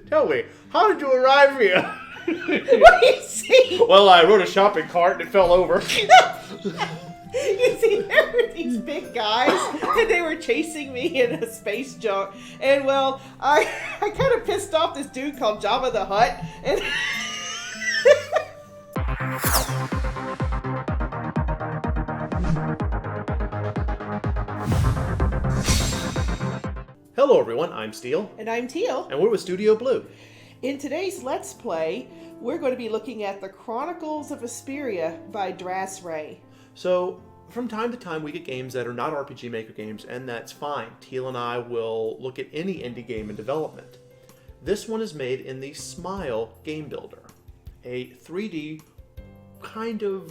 Tell me, how did you arrive here? What do you see? Well, I rode a shopping cart and it fell over. You see, there were these big guys, and they were chasing me in a space junk. And, well, I kind of pissed off this dude called Jabba the Hutt. And Hello everyone, I'm Steel. And I'm Teal. And we're with Studio Blue. In today's Let's Play, we're going to be looking at the Chronicles of Espiria by DrassRay. So, from time to time we get games that are not RPG Maker games, and that's fine. Teal and I will look at any indie game in development. This one is made in the Smile game builder, a 3D kind of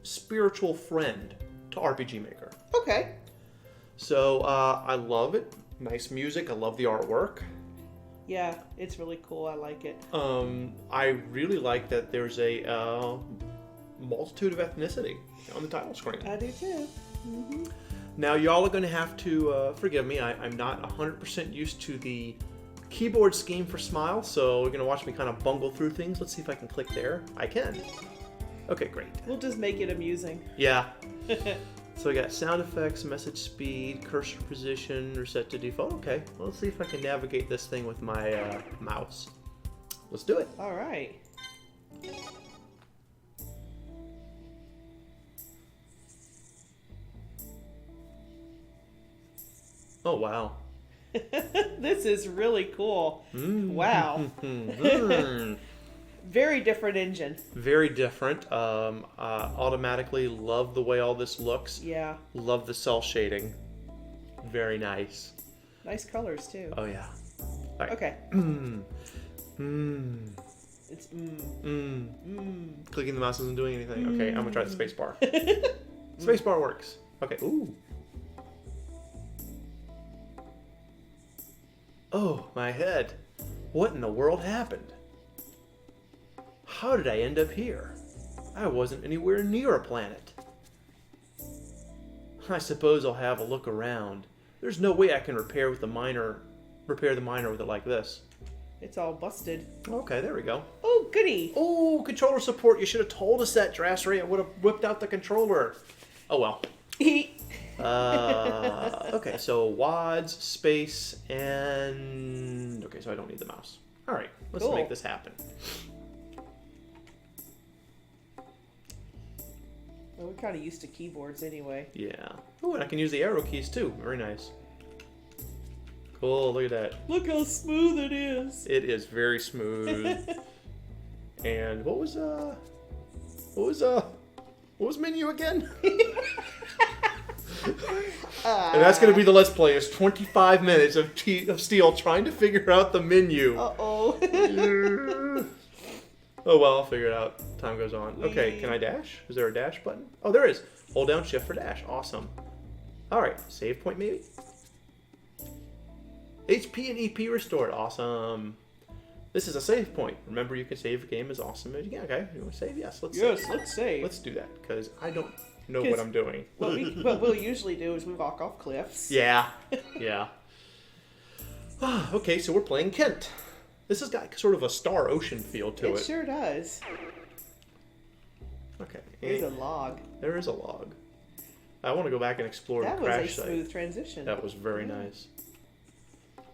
spiritual friend to RPG Maker. Okay. So, I love it. Nice music. I love the artwork. Yeah, it's really cool. I like it. I really like that there's a multitude of ethnicity on the title screen. I do too. Mm-hmm. Now, y'all are going to have to forgive me. I'm not 100% used to the keyboard scheme for Smile, so you're going to watch me kind of bungle through things. Let's see if I can click there. I can. Okay, great. We'll just make it amusing. Yeah. So we got sound effects, message speed, cursor position, or set to default. Okay, well, let's see if I can navigate this thing with my mouse. Let's do it. All right. Oh, wow. This is really cool. Mm. Wow. Very different engine. Very different. Automatically love the way all this looks. Yeah. Love the cell shading. Very nice. Nice colors too. Oh, yeah. All right. Okay. It's Clicking the mouse isn't doing anything. Okay, I'm gonna try the space bar. Space bar works. Okay. Ooh. Oh, my head. What in the world happened? How did I end up here? I wasn't anywhere near a planet. I suppose I'll have a look around. There's no way I can repair the miner with it like this. It's all busted. Okay, there we go. Oh, goody. Oh, controller support. You should have told us that, DrassRay. I would have whipped out the controller. Oh, well. Okay, so WADS, space, and... Okay, so I don't need the mouse. All right, let's Cool. make this happen. Well, we're kind of used to keyboards anyway. Yeah. Oh, and I can use the arrow keys, too. Very nice. Cool, look at that. Look how smooth it is. It is very smooth. And what was menu again? And that's going to be the Let's Play, is 25 minutes of Steel trying to figure out the menu. Uh-oh. Oh, well, I'll figure it out. Time goes on. Okay, can I dash? Is there a dash button? Oh, there is. Hold down shift for dash. Awesome. All right, save point maybe? HP and EP restored. Awesome. This is a save point. Remember, you can save a game as awesome as you can. Okay, you want to save? Yes, let's save. Let's save. Let's do that, because I don't know what I'm doing. What we'll usually do is we walk off cliffs. Yeah, yeah. Okay, so we're playing Kent. This has got sort of a Star Ocean feel to it. It sure does. Okay. There's a log. There is a log. I want to go back and explore the That crash was a site. smooth transition. That was very nice.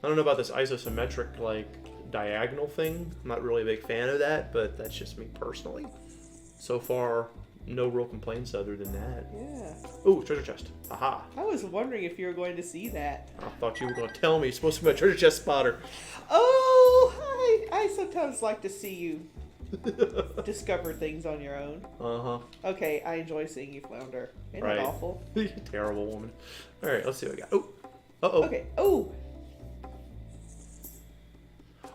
I don't know about this isometric, diagonal thing. I'm not really a big fan of that, but that's just me personally. So far, no real complaints other than that. Yeah. Ooh, treasure chest. Aha. I was wondering if you were going to see that. I thought you were going to tell me. You're supposed to be a treasure chest spotter. Oh, I sometimes like to see you discover things on your own. Uh-huh. Okay, I enjoy seeing you flounder. Ain't Right. that awful? Terrible woman. All right, let's see what we got. Oh. Uh-oh. Okay. Oh,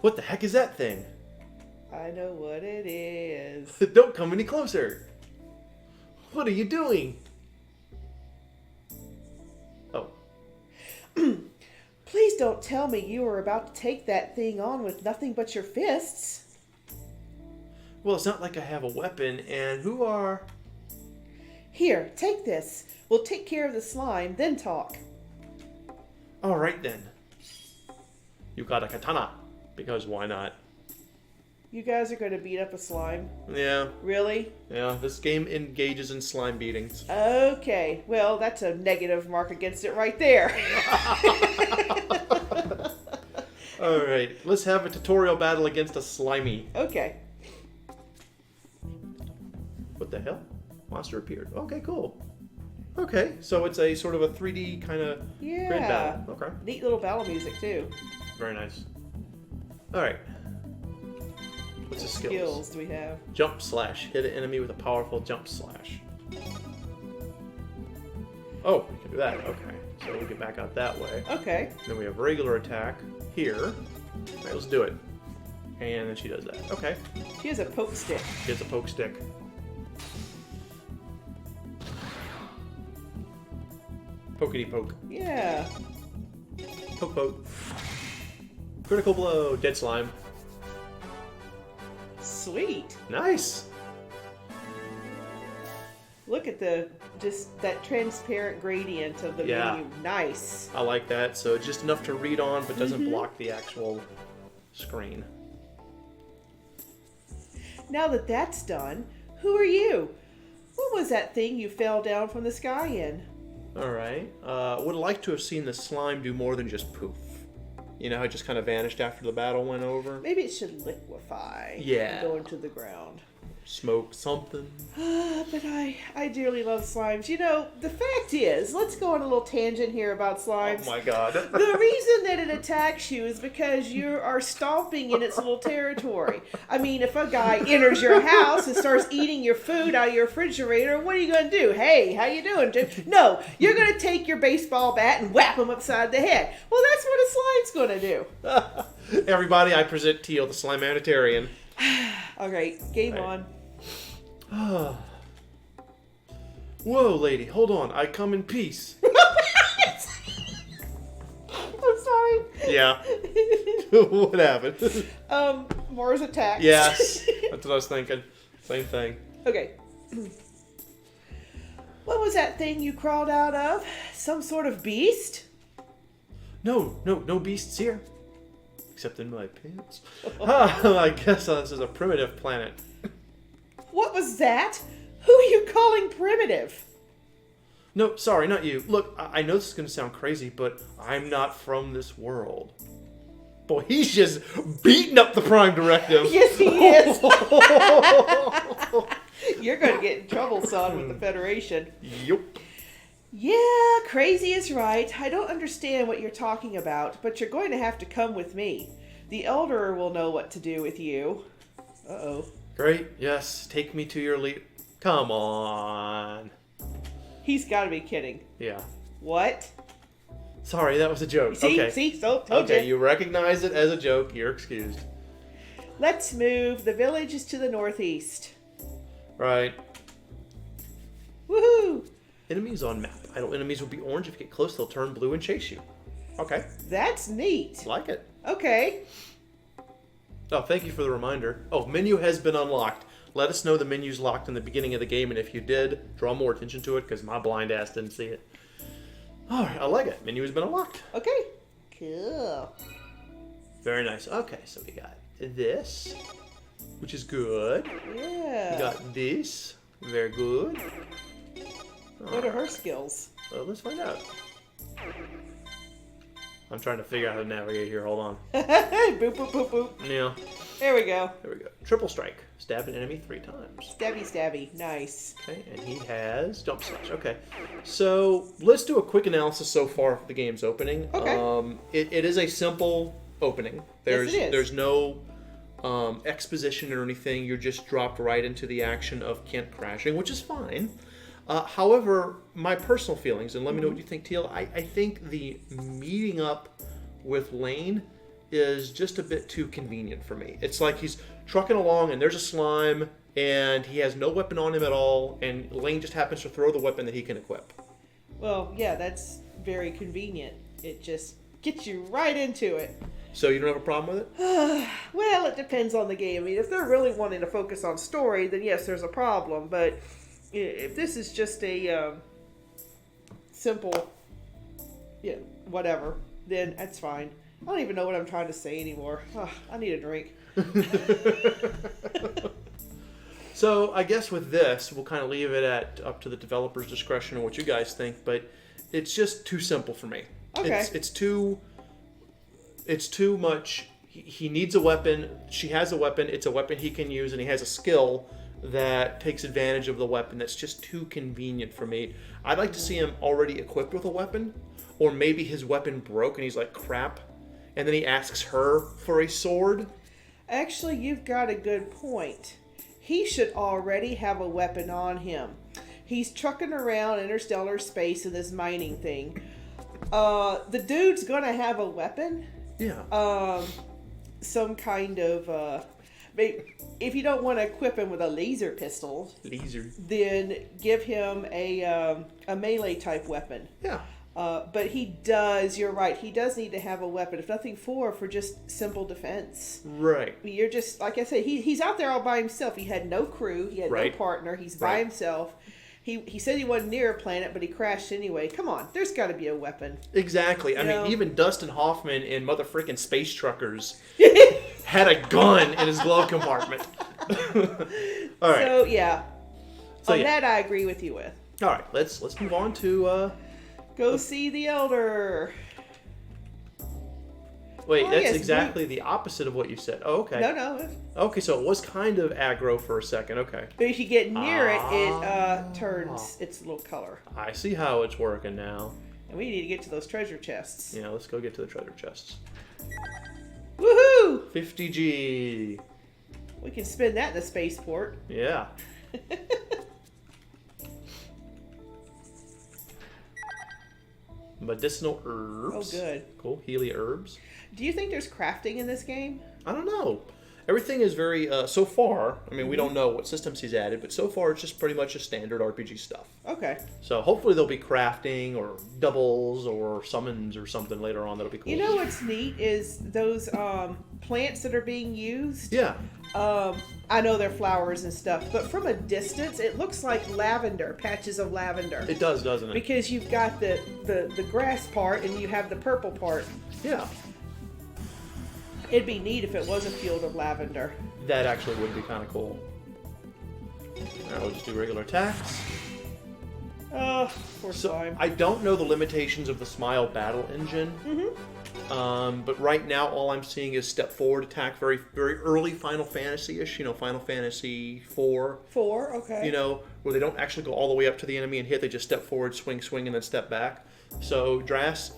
What the heck is that thing? I know what it is. Don't come any closer. What are you doing? Oh. Please don't tell me you were about to take that thing on with nothing but your fists. Well, it's not like I have a weapon, and who are... Here, take this. We'll take care of the slime, then talk. All right, then. You got a katana. Because why not? You guys are going to beat up a slime? Yeah. Really? Yeah, this game engages in slime beatings. Okay. Well, that's a negative mark against it right there. Alright, let's have a tutorial battle against a slimy. Okay. What the hell? Monster appeared. Okay, cool. Okay, so it's a sort of a 3D kind of grid battle. Okay. Neat little battle music, too. Very nice. Alright. What's the skills? Do we have? Jump slash. Hit an enemy with a powerful jump slash. Oh, we can do that. Okay. So we get back out that way. Okay. Then we have regular attack here. Alright, let's do it. And then she does that. Okay. She has a poke stick. She has a poke stick. Pokety poke. Yeah. Poke poke. Critical blow. Dead slime. Sweet. Nice. Look at just that transparent gradient of the menu. Nice. I like that. So it's just enough to read on, but doesn't block the actual screen. Now that that's done, who are you? What was that thing you fell down from the sky in? Alright. Would like to have seen the slime do more than just poof. You know how it just kind of vanished after the battle went over? Maybe it should liquefy. Yeah. And go into the ground. Smoke something. But I dearly love slimes. You know, the fact is, let's go on a little tangent here about slimes. Oh my god. The reason that it attacks you is because you are stomping in its little territory. I mean, if a guy enters your house and starts eating your food out of your refrigerator, what are you going to do? Hey, how you doing, Jim? No, you're going to take your baseball bat and whap him upside the head. Well, that's what a slime's going to do. Everybody, I present Teal, the slime humanitarian. All right, game on. Whoa, lady, hold on. I come in peace. I'm sorry. Yeah. What happened? Mars attack. Yes. That's what I was thinking. Same thing. Okay. What was that thing you crawled out of? Some sort of beast? No beasts here. Except in my pants. I guess this is a primitive planet. What was that? Who are you calling primitive? No, sorry, not you. Look, I know this is going to sound crazy, but I'm not from this world. Boy, he's just beating up the Prime Directive. Yes, he is. You're going to get in trouble, son, with the Federation. Yup. Yeah, crazy is right. I don't understand what you're talking about, but you're going to have to come with me. The Elder will know what to do with you. Uh-oh. Great, yes, take me to your lead. Come on. He's got to be kidding. Yeah. What? Sorry, that was a joke. See? Okay. See? So, told Okay, you. you recognize it as a joke. You're excused. Let's move. The village is to the northeast. Right. Woohoo! Enemies on map. Idle enemies will be orange. If you get close, they'll turn blue and chase you. Okay. That's neat. Like it. Okay. Oh, thank you for the reminder. Oh, menu has been unlocked. Let us know the menu's locked in the beginning of the game, and if you did, draw more attention to it, because my blind ass didn't see it. Alright, I like it. Menu has been unlocked. Okay. Cool. Very nice. Okay, so we got this, which is good. Yeah. We got this. Very good. What are her skills? Well, let's find out. I'm trying to figure out how to navigate here. Hold on. Boop, boop, boop, boop. Yeah. There we go. There we go. Triple strike. Stab an enemy 3 times. Stabby, stabby. Nice. Okay, and he has jump slash. Okay. So let's do a quick analysis so far of the game's opening. Okay. It is a simple opening. Yes, it is. There's no exposition or anything. You're just dropped right into the action of Kent crashing, which is fine. However, my personal feelings, and let me know what you think, Teal, I think the meeting up with Lane is just a bit too convenient for me. It's like he's trucking along and there's a slime and he has no weapon on him at all, and Lane just happens to throw the weapon that he can equip. Well, yeah, that's very convenient. It just gets you right into it. So you don't have a problem with it? Well, it depends on the game. I mean, if they're really wanting to focus on story, then yes, there's a problem. But if this is just a simple, whatever, then that's fine. I don't even know what I'm trying to say anymore. Oh, I need a drink. So I guess with this, we'll kind of leave it up to the developer's discretion and what you guys think, but it's just too simple for me. Okay. It's too much. He needs a weapon. She has a weapon. It's a weapon he can use, and he has a skill that takes advantage of the weapon. That's just too convenient for me. I'd like to see him already equipped with a weapon, or maybe his weapon broke and he's like, crap, and then he asks her for a sword. Actually, you've got a good point. He should already have a weapon on him. He's trucking around interstellar space in this mining thing. The dude's gonna have a weapon. Yeah. Some kind of if you don't want to equip him with a laser pistol, then give him a melee type weapon. Yeah. But you're right, he does need to have a weapon, if nothing for just simple defense. Right. You're just, like I said, he's out there all by himself. He had no crew, he had no partner, he's by himself. He said he wasn't near a planet, but he crashed anyway. Come on, there's got to be a weapon. Exactly. I mean, even Dustin Hoffman in Mother Frickin' Space Truckers had a gun in his glove compartment. All right. So yeah, that I agree with you with. All right, let's move on to go see the Elder. Wait, that's exactly the opposite of what you said. Oh, okay. No. Okay, so it was kind of aggro for a second. Okay. But if you get near it turns its little color. I see how it's working now. And we need to get to those treasure chests. Yeah, let's go get to the treasure chests. Woohoo! 50G. We can spend that in the spaceport. Yeah. Medicinal herbs. Oh, good. Cool. Healy herbs. Do you think there's crafting in this game? I don't know. Everything is very, so far, I mean, we don't know what systems he's added, but so far it's just pretty much a standard RPG stuff. Okay. So hopefully there'll be crafting or doubles or summons or something later on that'll be cool. You know what's neat is those plants that are being used. Yeah. I know they're flowers and stuff, but from a distance, it looks like lavender, patches of lavender. It does, doesn't it? Because you've got the grass part and you have the purple part. Yeah. It'd be neat if it was a field of lavender. That actually would be kind of cool. Alright, we'll just do regular attacks. Poor slime. I don't know the limitations of the Smile battle engine. Mm-hmm. But right now, all I'm seeing is step forward attack, very, very early Final Fantasy-ish. You know, Final Fantasy IV. 4, okay. You know, where they don't actually go all the way up to the enemy and hit. They just step forward, swing, and then step back. So, Drass,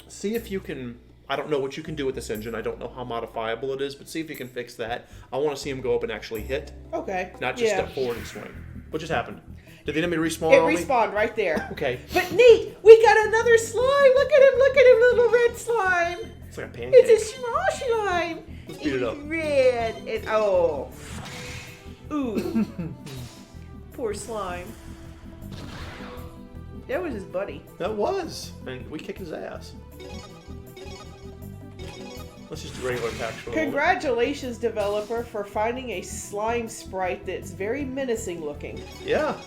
see if you can... I don't know what you can do with this engine. I don't know how modifiable it is, but see if you can fix that. I want to see him go up and actually hit. Okay. Not just step forward and swing. What just happened? Did the enemy respawn? It respawned right there. Okay. But neat! We got another slime! Look at him, little red slime! It's like a pancake. It's a small slime! Let's beat it up. Red and oh. Ooh. Poor slime. That was his buddy. That was. And we kicked his ass. Let's just do regular attacks for a little bit. Congratulations, developer, for finding a slime sprite that's very menacing looking. Yeah.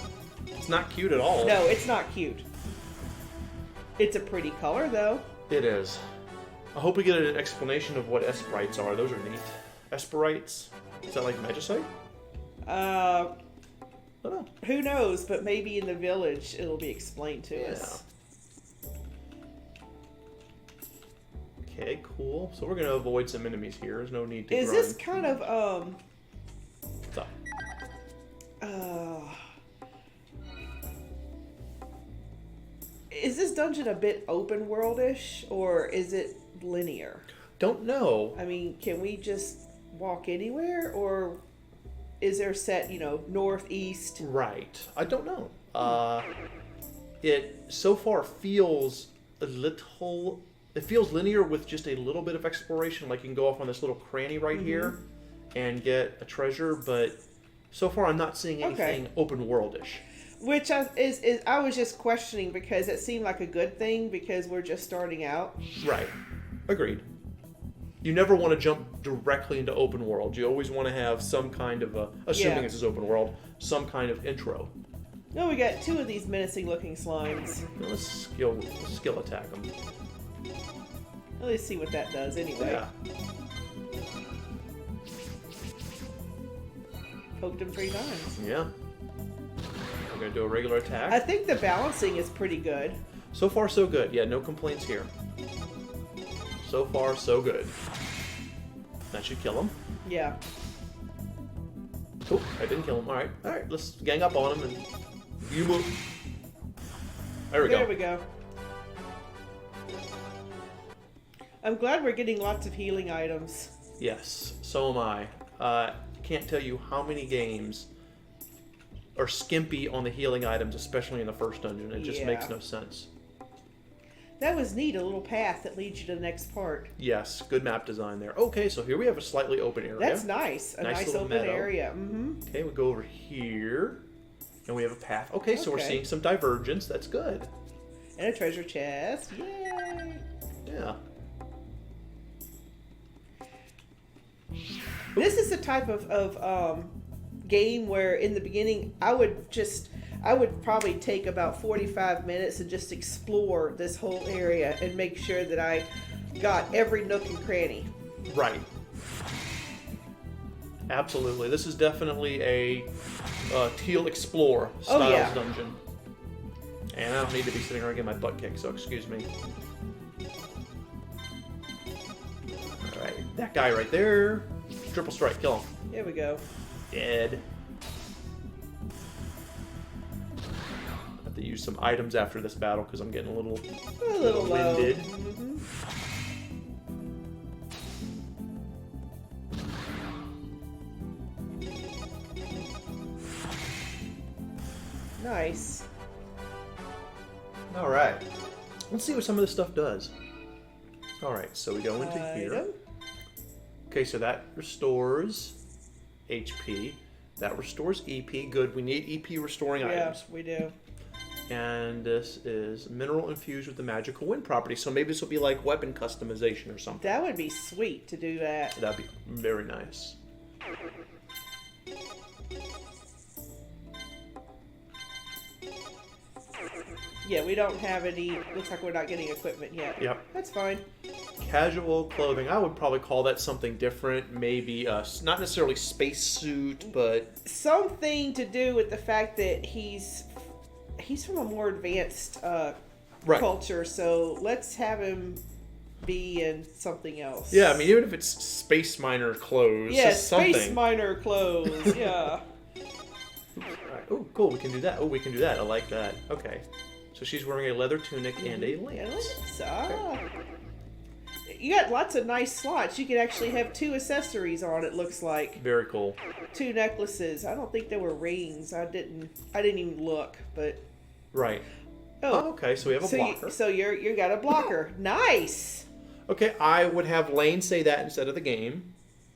It's not cute at all. No, it's not cute. It's a pretty color, though. It is. I hope we get an explanation of what Espirites are. Those are neat. Espirites? Is that like Magicite? I don't know. Who knows, but maybe in the village it'll be explained to us. Okay, cool. So we're going to avoid some enemies here. There's no need to Is grind. this kind of, What's up? Is this dungeon a bit open world-ish, or is it linear? Don't know. I mean, can we just walk anywhere, or is there set, north, east? Right. I don't know. It so far feels a little... It feels linear with just a little bit of exploration. Like you can go off on this little cranny right here and get a treasure, but so far I'm not seeing anything open world-ish. Which I was just questioning because it seemed like a good thing because we're just starting out. Right. Agreed. You never want to jump directly into open world. You always want to have some kind of assuming this is open world, some kind of intro. No, we got 2 of these menacing looking slimes. Now let's skill attack them. Let's see what that does anyway. Yeah. Poked him 3 times. Yeah. We're going to do a regular attack. I think the balancing is pretty good. So far, so good. Yeah, no complaints here. So far, so good. That should kill him. Yeah. Oh, I didn't kill him. All right, let's gang up on him and you move. There we go. There we go. I'm glad we're getting lots of healing items. Yes, so am I. Can't tell you how many games are skimpy on the healing items, especially in the first dungeon. It just makes no sense. That was neat, a little path that leads you to the next part. Yes, good map design there. Okay, so here we have a slightly open area. That's nice. A nice little open meadow. area. Mm-hmm. Okay, we go over here, and we have a path. Okay, so we're seeing some divergence. That's good. And a treasure chest. Yay! Yeah. This is the type of game where in the beginning I would probably take about 45 minutes and just explore this whole area and make sure that I got every nook and cranny. Right. Absolutely. This is definitely a Teal Explore style dungeon. And I don't need to be sitting around getting my butt kicked, so excuse me. Alright, that guy right there. Triple strike, kill him. There we go. Dead. Have to use some items after this battle because I'm getting a little low. winded. Mm-hmm. Nice. Alright. Let's see what some of this stuff does. Alright, so we go into here. Okay, so that restores HP. That restores EP. Good. We need EP restoring items. Yeah, we do. And this is mineral infused with the magical wind property. So maybe this will be like weapon customization or something. That would be sweet to do that. That'd be very nice. Yeah, we don't have any. Looks like we're not getting equipment yet. Yep. That's fine. Casual clothing. I would probably call that something different. Maybe not necessarily spacesuit, but something to do with the fact that he's from a more advanced culture. So let's have him be in something else. Yeah, I mean, even if it's space miner clothes. Yeah, just space something. miner clothes. Yeah. Right. Oh, cool. We can do that. Oh, we can do that. I like that. Okay. So she's wearing a leather tunic and a lance. You got lots of nice slots. You could actually have 2 accessories on. It looks like Very cool. 2 necklaces. I don't think there were rings. I didn't even look, but Right. oh, okay. So we have a blocker. So you got a blocker. Nice. Okay, I would have Lane say that instead of the game.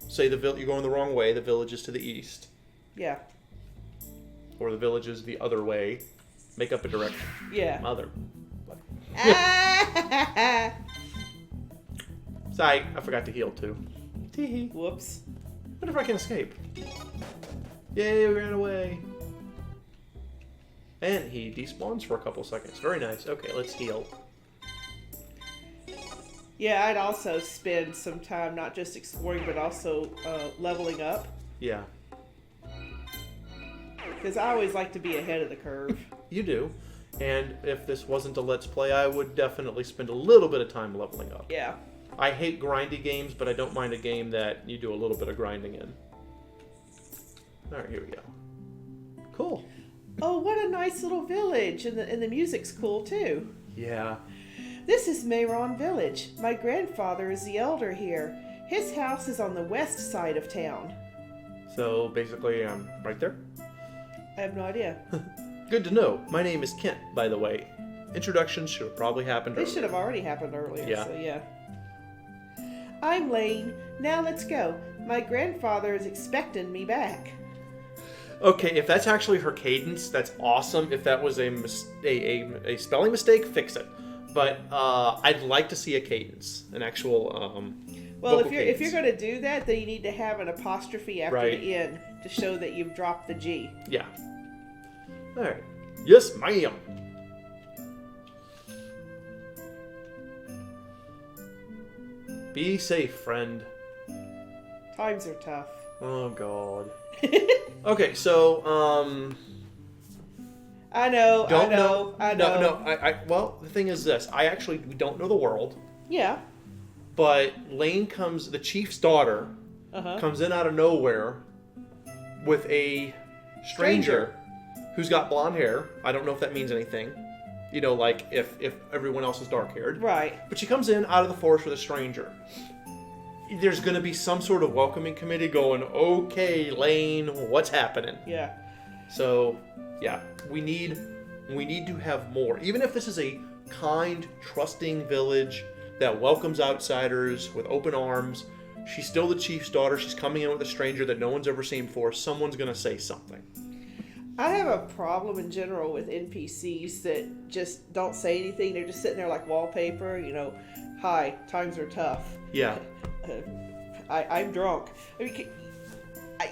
Say you're going the wrong way. The village is to the east, Yeah. or the village is the other way. Make up a direction. Yeah. Mother. Ah! Sorry, I forgot to heal too. Teehee. Whoops. What if I can escape? Yay, we ran away. And he despawns for a couple seconds. Very nice. Okay, let's heal. Yeah, I'd also spend some time not just exploring, but also leveling up. Yeah. Because I always like to be ahead of the curve. You do. And if this wasn't a Let's Play, I would definitely spend a little bit of time leveling up. Yeah. I hate grindy games, but I don't mind a game that you do a little bit of grinding in. Alright, here we go. Cool. Oh, what a nice little village. And the music's cool, too. Yeah. This is Mehron Village. My grandfather is the elder here. His house is on the west side of town. So, basically, I'm right there. I have no idea. Good to know. My name is Kent, by the way. Introductions should have probably happened They earlier. should have already happened earlier, Yeah. so yeah. I'm Lane. Now let's go. My grandfather is expecting me back. Okay, if that's actually her cadence, that's awesome. If that was a spelling mistake, fix it. But I'd like to see a cadence, an actual Well, vocal if you're cadence. going to do that, then you need to have an apostrophe after Right. the N to show that you've dropped the G. Yeah. All right. Yes, ma'am. Be safe, friend. Times are tough. Oh, God. Okay, so, I know. No, well, the thing is this. We don't know the world, Yeah. but Lane the chief's daughter, comes in out of nowhere with a stranger who's got blonde hair. I don't know if that means anything. You know, like if everyone else is dark-haired. Right. But she comes in out of the forest with a stranger. There's going to be some sort of welcoming committee going, okay, Lane, what's happening? Yeah. So, yeah, we need to have more. Even if this is a kind, trusting village that welcomes outsiders with open arms, she's still the chief's daughter. She's coming in with a stranger that no one's ever seen before. Someone's going to say something. I have a problem in general with NPCs that just don't say anything. They're just sitting there like wallpaper, you know, hi, times are tough. Yeah. I'm drunk. I mean,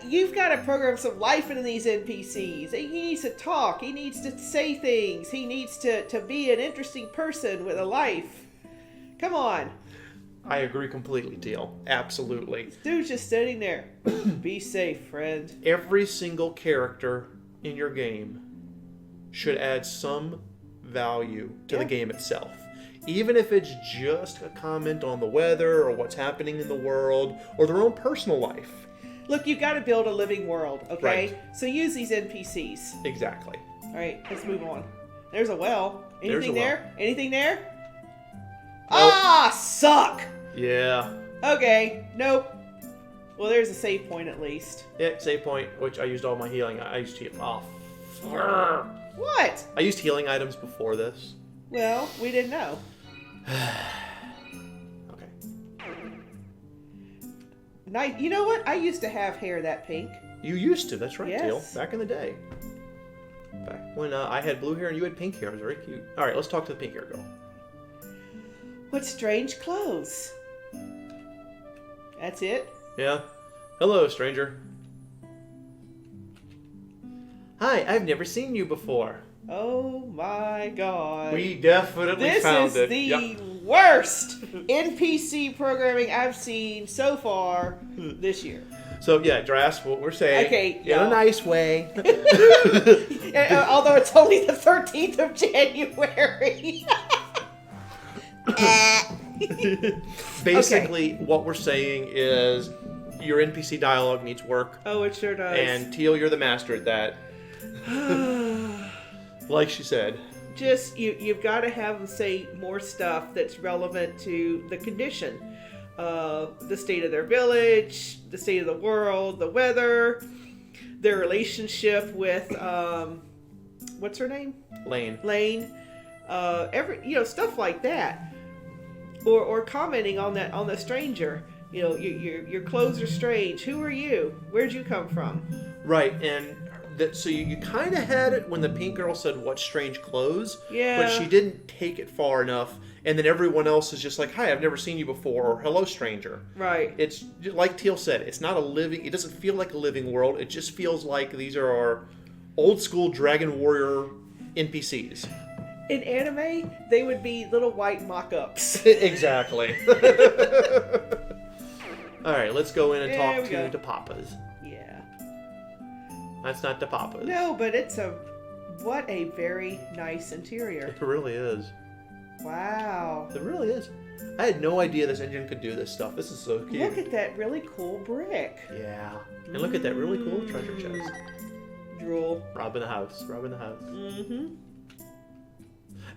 you've got to program some life into these NPCs. He needs to talk. He needs to say things. He needs to be an interesting person with a life. Come on. I agree completely, Teal. Absolutely. This dude's just sitting there. Be safe, friend. Every single character in your game should add some value to the game itself. Even if it's just a comment on the weather or what's happening in the world or their own personal life. Look, you've got to build a living world, okay? Right. So use these NPCs. Exactly. All right, let's move on. There's a well. Anything There's a there? Anything there? Nope. Ah, suck! Yeah. Okay, nope. Well, there's a save point at least. Yeah, save point, which I used all my healing. I used What? I used healing items before this. Well, we didn't know. Okay. You know what? I used to have hair that pink. You used to, that's right, Yes. Teal. Back in the day. Back when I had blue hair and you had pink hair. It was very cute. Alright, let's talk to the pink hair girl. What strange clothes. That's it? Yeah. Hello, stranger. Hi, I've never seen you before. Oh my god. We definitely found it. This is the worst NPC programming I've seen so far this year. So yeah, Drass, what we're saying, Okay, in y'all. a nice way. Although it's only the 13th of January. Basically, what we're saying is your NPC dialogue needs work. Oh, it sure does. And Teal, you're the master at that. Like she said. Just, you've got to have them say more stuff that's relevant to the condition. The state of their village, the state of the world, the weather, their relationship with, what's her name? Lane. Stuff like that. Or commenting on the stranger. You know, your clothes are strange. Who are you? Where'd you come from? Right, and so you kind of had it when the pink girl said, "What strange clothes?" Yeah. But she didn't take it far enough, and then everyone else is just like, "Hi, I've never seen you before," or "Hello, stranger." Right. It's like Teal said. It's not it doesn't feel like a living world. It just feels like these are our old school Dragon Warrior NPCs. In anime, they would be little white mock-ups. Exactly. All right, let's go in and There we talk go. to Papa's. Yeah. That's not the Papa's. No, but what a very nice interior. It really is. Wow. It really is. I had no idea this engine could do this stuff. This is so cute. Look at that really cool brick. Yeah. And look at that really cool treasure chest. Drool. Robbing the house. Mm-hmm.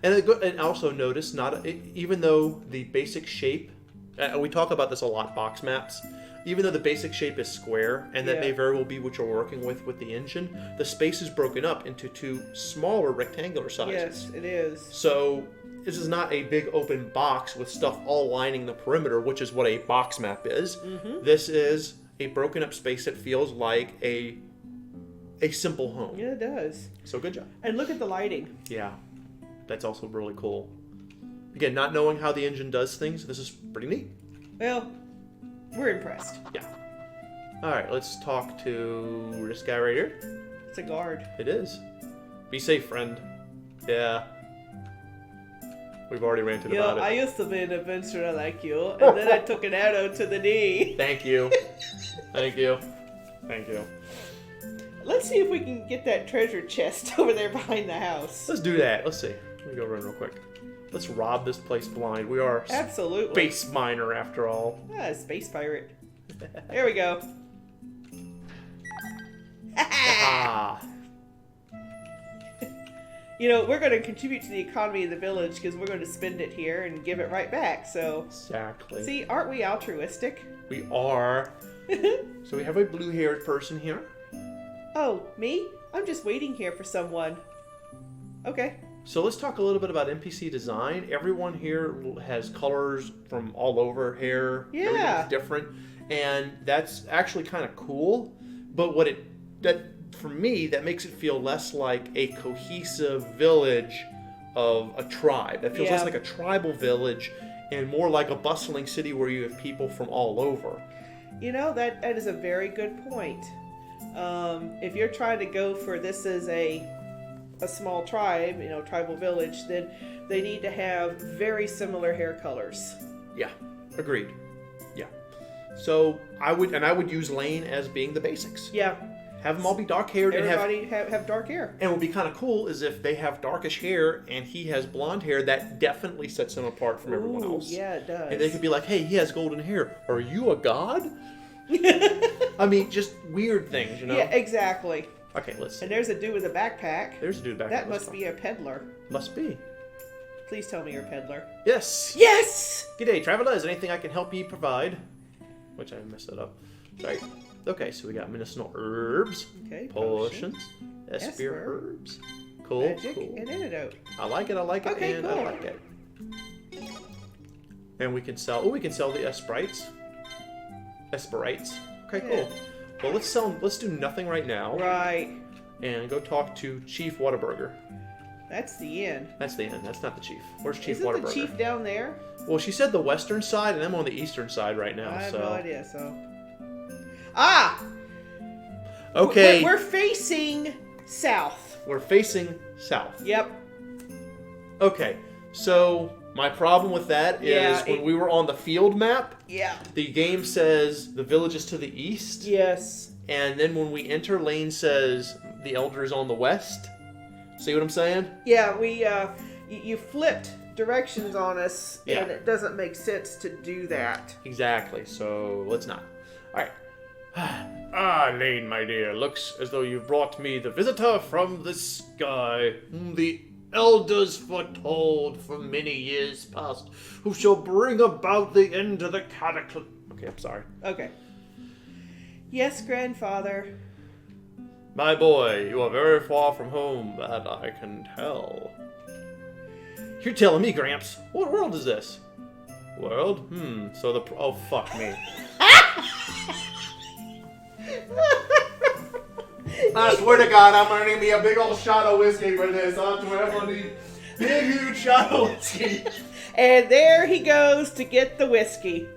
And also notice, even though the basic shape, we talk about this a lot, box maps, even though the basic shape is square, and that may very well be what you're working with the engine, the space is broken up into two smaller rectangular sizes. Yes, it is. So this is not a big open box with stuff all lining the perimeter, which is what a box map is. Mm-hmm. This is a broken up space that feels like a simple home. Yeah, it does. So good job. And look at the lighting. Yeah. That's also really cool. Again, not knowing how the engine does things, this is pretty neat. Well, we're impressed. Yeah. All right, let's talk to this guy right here. It's a guard. It is. Be safe, friend. Yeah. We've already ranted You about know, it. I used to be an adventurer like you, and then I took an arrow to the knee. Thank you. Thank you. Thank you. Let's see if we can get that treasure chest over there behind the house. Let's do that. Let's see. Let me go run real quick. Let's rob this place blind. We are Absolutely. space miner after all. Ah, space pirate. There we go. Ah. You know, we're going to contribute to the economy of the village because we're going to spend it here and give it right back. So, Exactly. see, aren't we altruistic? We are. So we have a blue-haired person here. Oh, me? I'm just waiting here for someone. Okay. So let's talk a little bit about NPC design. Everyone here has colors from all over hair. Yeah. Everything's different. And that's actually kind of cool. But for me, that makes it feel less like a cohesive village of a tribe. That feels less like a tribal village and more like a bustling city where you have people from all over. You know, that is a very good point. If you're trying to go for this as a small tribe, you know, tribal village, then they need to have very similar hair colors. Yeah, agreed. Yeah. So I would use Lane as being the basics. Yeah. Have them all be dark haired and Everybody have dark hair. And what would be kind of cool is if they have darkish hair and he has blonde hair, that definitely sets him apart from everyone else. Yeah, it does. And they could be like, hey, he has golden hair. Are you a god? I mean, just weird things, you know? Yeah, exactly. Okay, let's see. And there's a dude with a backpack. There's a dude back That there. must be a peddler. Must be. Please tell me you're a peddler. Yes. Yes! G'day, traveler. Is there anything I can help you provide? Which I messed that up. Sorry. Okay, so we got medicinal herbs, Okay, potions, Espiria Esper, herbs. Cool, Magic cool. and antidote. I like it, Okay, and cool. I like it. And we can sell, we can sell the Esperites. Esperites. Okay, Yeah. cool. Well, let's do nothing right now. Right. And go talk to Chief Whataburger. That's the inn. That's the end. That's not the chief. Where's Chief Isn't Whataburger? the chief down there? Well, she said the western side, and I'm on the eastern side right now. I have so. no idea, so. Ah! Okay. We're facing south. We're facing south. Yep. Okay. So my problem with that is Yeah, when we were on the field map, Yeah. the game says the village is to the east. Yes. And then when we enter, Lane says the elder is on the west. See what I'm saying? Yeah, you flipped directions on us, Yeah. and it doesn't make sense to do that. Exactly. So let's not. All right. Ah, Lane, my dear, looks as though you've brought me the visitor from the sky, whom the elders foretold for many years past, who shall bring about the end of the cataclysm. Okay, I'm sorry. Okay. Yes, grandfather. My boy, you are very far from home, that I can tell. You're telling me, Gramps. What world is this? World? So the... Oh, fuck me. I swear to God, I'm gonna need me a big old shot of whiskey for this. I'm gonna need big, huge shot of whiskey. And there he goes to get the whiskey.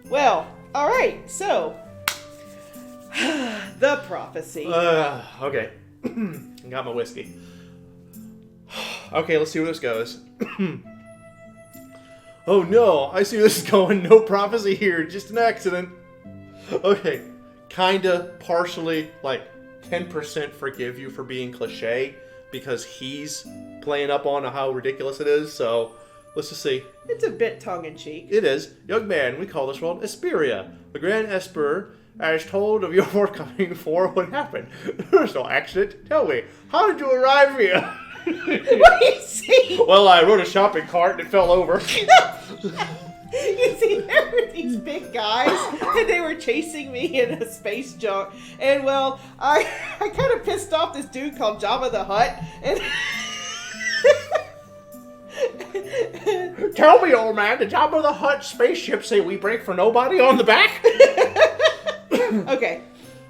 Well, all right, so the prophecy. Okay. Got my whiskey. Okay, let's see where this goes. Oh no, I see where this is going. No prophecy here, just an accident. Okay, kinda, partially, like 10% forgive you for being cliche because he's playing up on how ridiculous it is, so let's just see. It's a bit tongue-in-cheek. It is. Young man, we call this world Espiria. The Grand Esper as told of your forthcoming for what happened. There's no accident. Tell me, how did you arrive here? What do you see? Well, I rode a shopping cart and it fell over. You see, there were these big guys, and they were chasing me in a space junk. And, well, I kind of pissed off this dude called Jabba the Hutt. And Tell me, old man, did Jabba the Hutt spaceship say we break for nobody on the back? Okay.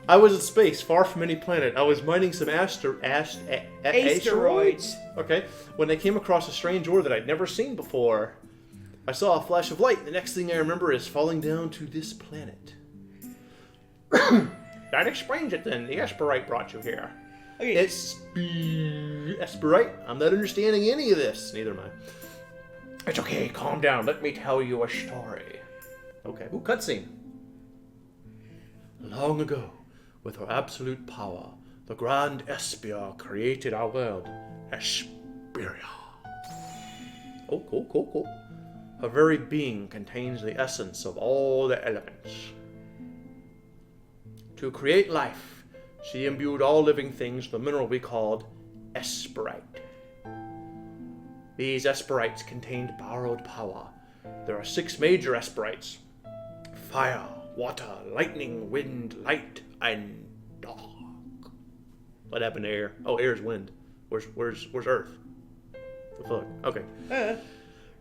I was in space, far from any planet. I was mining some asteroids. Okay. When they came across a strange ore that I'd never seen before, I saw a flash of light. The next thing I remember is falling down to this planet. That explains it then. The Esperite brought you here. Okay. Espirite. I'm not understanding any of this. Neither am I. It's okay. Calm down. Let me tell you a story. Okay. Ooh, cutscene. Long ago, with her absolute power, the Grand Espia created our world, Espiria. Oh, cool. Her very being contains the essence of all the elements. To create life, she imbued all living things with the mineral we called Esperite. These Espirites contained borrowed power. There are 6 major Espirites: fire, water, lightning, wind, light, and dark. What happened to air? Oh, air is wind. Where's Earth? The fuck? Okay.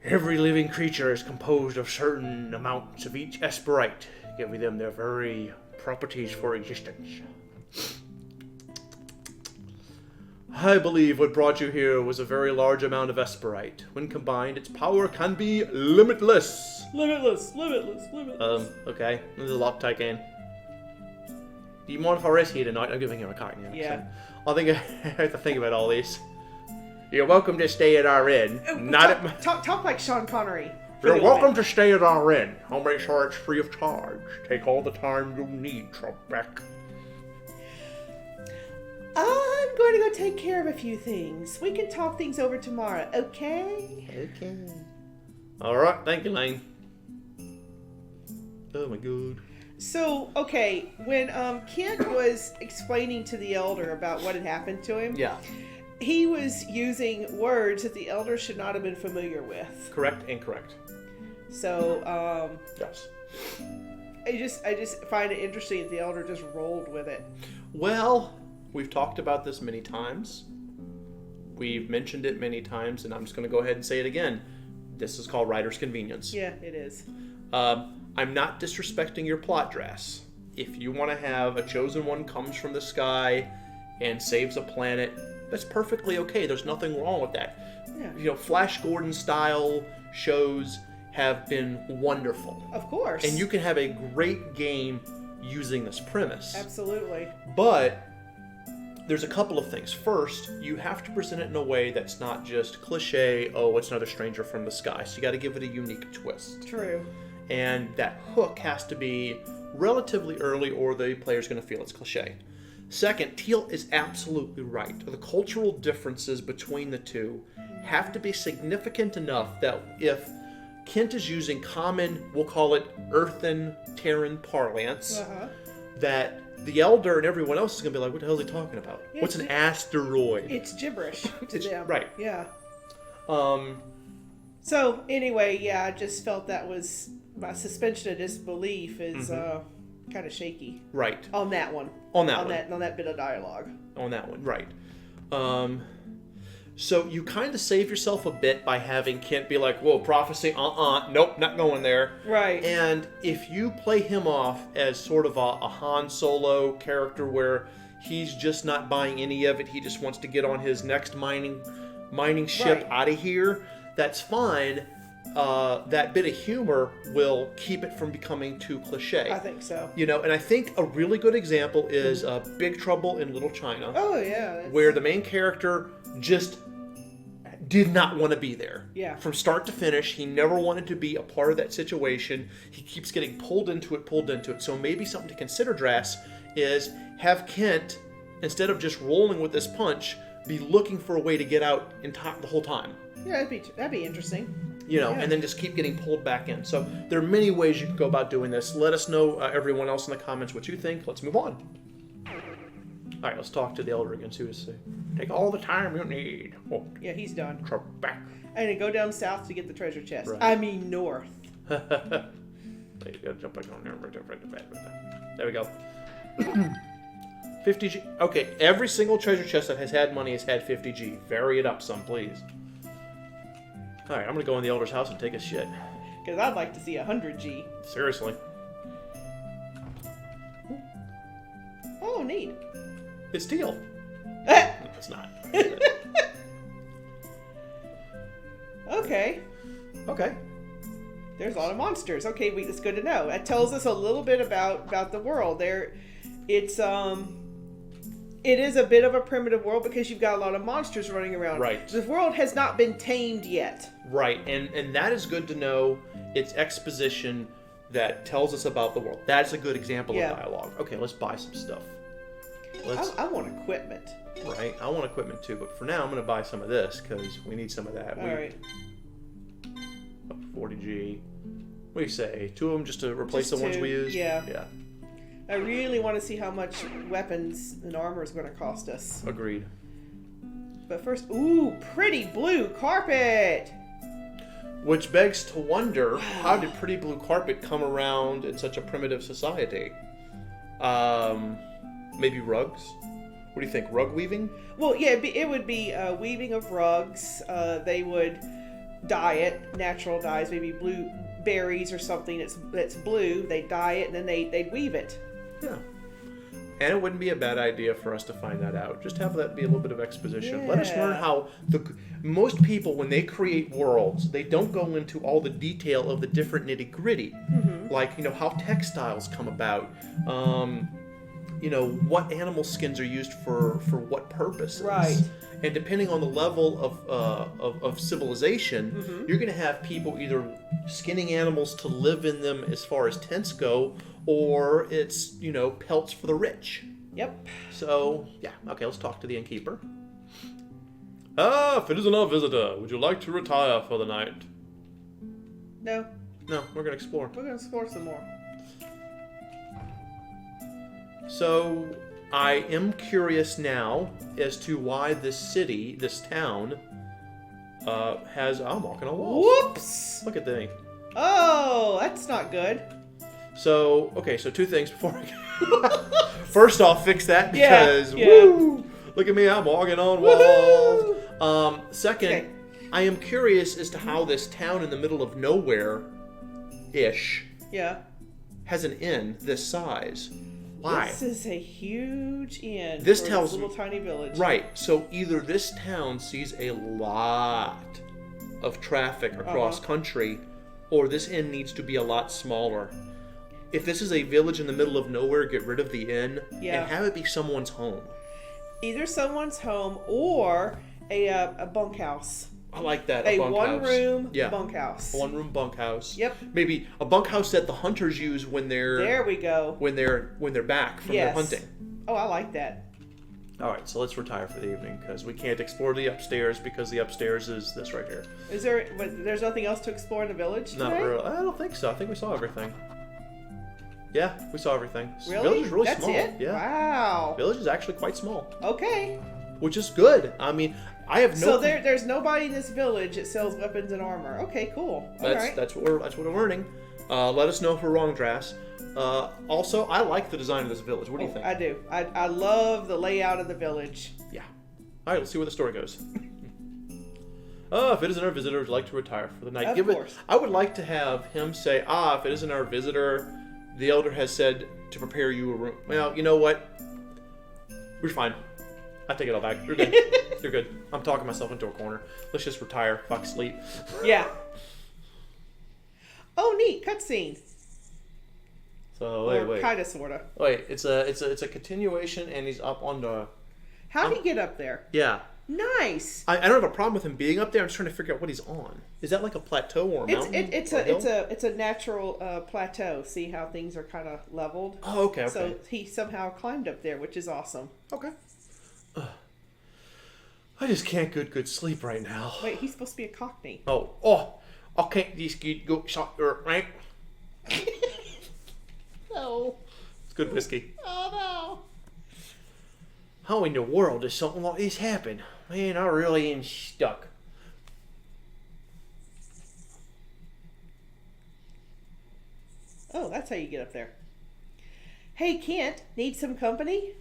Every living creature is composed of certain amounts of each Esperite, giving them their very properties for existence. I believe what brought you here was a very large amount of Esperite. When combined, its power can be limitless. Limitless. Okay. This is a Loctite game. Do you mind if I rest here tonight? I'm giving him a card. Yeah. So I think I have to think about all this. You're welcome to stay at our inn. Talk like Sean Connery. You're welcome to stay at our inn. I'll make sure it's free of charge. Take all the time you need, Trebek. I'm going to go take care of a few things. We can talk things over tomorrow, okay? Okay. Alright, thank you, Lane. Oh my god. So, okay, when Kent was explaining to the elder about what had happened to him, Yeah. he was using words that the elder should not have been familiar with. Correct, incorrect. So, Yes. I just find it interesting that the elder just rolled with it. Well, we've talked about this many times. We've mentioned it many times, and I'm just going to go ahead and say it again. This is called writer's convenience. Yeah, it is. I'm not disrespecting your plot, Drass. If you want to have a chosen one comes from the sky and saves a planet, that's perfectly okay. There's nothing wrong with that. Yeah. You know, Flash Gordon style shows have been wonderful. Of course. And you can have a great game using this premise. Absolutely. But there's a couple of things. First, you have to present it in a way that's not just cliche, oh, it's another stranger from the sky. So you got to give it a unique twist. True. And that hook has to be relatively early or the player's going to feel it's cliche. Second, Teal is absolutely right. The cultural differences between the two have to be significant enough that if Kent is using common, we'll call it earthen Terran parlance, that the Elder and everyone else is going to be like, what the hell is he talking about? Yeah, What's an asteroid? It's gibberish to them. Right. Yeah. So, anyway, yeah, I just felt that was, my suspension of disbelief is kind of shaky. Right. On that one. On that bit of dialogue. On that one, right. So you kind of save yourself a bit by having Kent be like, whoa, prophecy, nope, not going there. Right. And if you play him off as sort of a Han Solo character where he's just not buying any of it, he just wants to get on his next mining ship out of here, that's fine. That bit of humor will keep it from becoming too cliche. I think so. You know, and I think a really good example is Big Trouble in Little China. Oh, yeah. Where the main character just did not want to be there. Yeah. From start to finish, he never wanted to be a part of that situation. He keeps getting pulled into it. So maybe something to consider, Drass, is have Kent, instead of just rolling with this punch, be looking for a way to get out in time the whole time. Yeah, that'd be interesting. You know, and then just keep getting pulled back in. So there are many ways you can go about doing this. Let us know, everyone else in the comments, what you think. Let's move on. All right, let's talk to the Elder again. See what he say. Take all the time you need. Oh, yeah, he's done. Back. And then go down south to get the treasure chest. Right. I mean north. You gotta jump back on there. There we go. 50G. Okay, every single treasure chest that has had money has had 50G. Vary it up some, please. All right, I'm gonna go in the Elder's house and take a shit. Because I'd like to see 100G. Seriously. Oh, neat. It's Teal. No, it's not. Okay. There's a lot of monsters. Okay, it's good to know. That tells us a little bit about the world. It's It is a bit of a primitive world because you've got a lot of monsters running around. Right. The world has not been tamed yet. Right, and that is good to know. It's exposition that tells us about the world. That's a good example of dialogue. Okay, let's buy some stuff. I want equipment. Right, I want equipment too, but for now I'm going to buy some of this because we need some of that. All right. 40G. What do you say? 2 of them just to replace the ones we used? Yeah. Yeah. I really want to see how much weapons and armor is going to cost us. Agreed. But first, ooh, pretty blue carpet. Which begs to wonder, how did pretty blue carpet come around in such a primitive society? Maybe rugs? What do you think? Rug weaving? Well, yeah, it would be weaving of rugs. They would dye it, natural dyes, maybe blue berries or something that's blue. They'd dye it and then they'd weave it. Yeah. And it wouldn't be a bad idea for us to find that out. Just have that be a little bit of exposition. Let us learn how most people, when they create worlds, they don't go into all the detail of the different nitty gritty. Mm-hmm. Like, how textiles come about. What animal skins are used for what purposes. Right. And depending on the level of civilization, mm-hmm. you're going to have people either skinning animals to live in them as far as tents go, or it's, pelts for the rich. Yep. So, yeah. Okay, let's talk to the innkeeper. If it isn't our visitor, would you like to retire for the night? No. No, we're going to explore. We're going to explore some more. So, I am curious now as to why this city, this town, has... I'm walking on walls. Whoops! Look at the thing. Oh, that's not good. So, okay, so 2 things before I... First off, fix that because, woo! Look at me, I'm walking on walls. Second, I am curious as to how this town in the middle of nowhere-ish has an inn this size. Why? This is a huge inn this for tells this little tiny village. Right. So either this town sees a lot of traffic across country, or this inn needs to be a lot smaller. If this is a village in the middle of nowhere, get rid of the inn and have it be someone's home. Either someone's home or a bunkhouse. I like that. A bunkhouse. one-room bunkhouse. A one-room bunkhouse. Yep. Maybe a bunkhouse that the hunters use when they're... There we go. When they're back from their hunting. Oh, I like that. All right, so let's retire for the evening because we can't explore the upstairs because the upstairs is this right here. Is there? There's nothing else to explore in the village today? Not really. I don't think so. I think we saw everything. Yeah, we saw everything. Really? The village is really That's small. it? Yeah. Wow. The village is actually quite small. Okay. Which is good. I mean, I have no. So there's nobody in this village that sells weapons and armor. Okay, cool. All right. That's what we're learning. Let us know if we're wrong, Drass. Also, I like the design of this village. What do you think? I do. I love the layout of the village. Yeah. All right, let's see where the story goes. If it isn't our visitor, would you like to retire for the night? Of course. I would like to have him say, if it isn't our visitor, the elder has said to prepare you a room. Well, you know what? We're fine. I take it all back. You're good. You're good. I'm talking myself into a corner. Let's just retire. Fuck sleep. Yeah. Oh, neat cutscene. So wait. Kind of, sorta. Wait, it's a continuation, and he's up on the. How'd he get up there? Yeah. Nice. I don't have a problem with him being up there. I'm just trying to figure out what he's on. Is that like a plateau or a mountain? It's a natural plateau. See how things are kind of leveled. Oh, okay. So he somehow climbed up there, which is awesome. Okay. I just can't get good sleep right now. Wait, he's supposed to be a Cockney. I can't just get good shot right. No. It's good whiskey. Oh no. How in the world does something like this happen? Man, I really am stuck. Oh, that's how you get up there. Hey, Kent, need some company?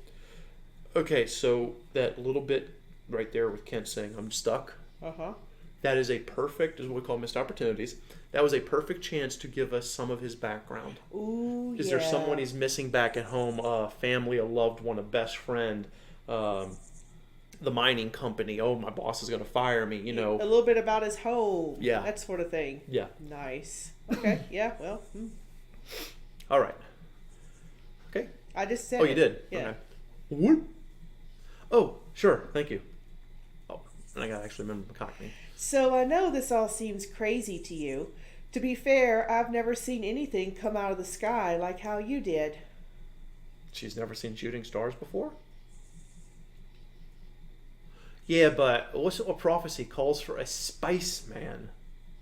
Okay, so that little bit right there with Kent saying, I'm stuck. Uh-huh. That is a perfect, is what we call missed opportunities. That was a perfect chance to give us some of his background. Ooh, Is there someone he's missing back at home? A family, a loved one, a best friend, the mining company. Oh, my boss is going to fire me, A little bit about his home. Yeah. That sort of thing. Yeah. Nice. Okay, yeah, well. All right. Okay. I just said Oh, you did? Yeah. Okay. What? Oh, sure, thank you. Oh, and I gotta actually remember the Cockney. So I know this all seems crazy to you. To be fair, I've never seen anything come out of the sky like how you did. She's never seen shooting stars before? Yeah, but what's a prophecy calls for a spaceman?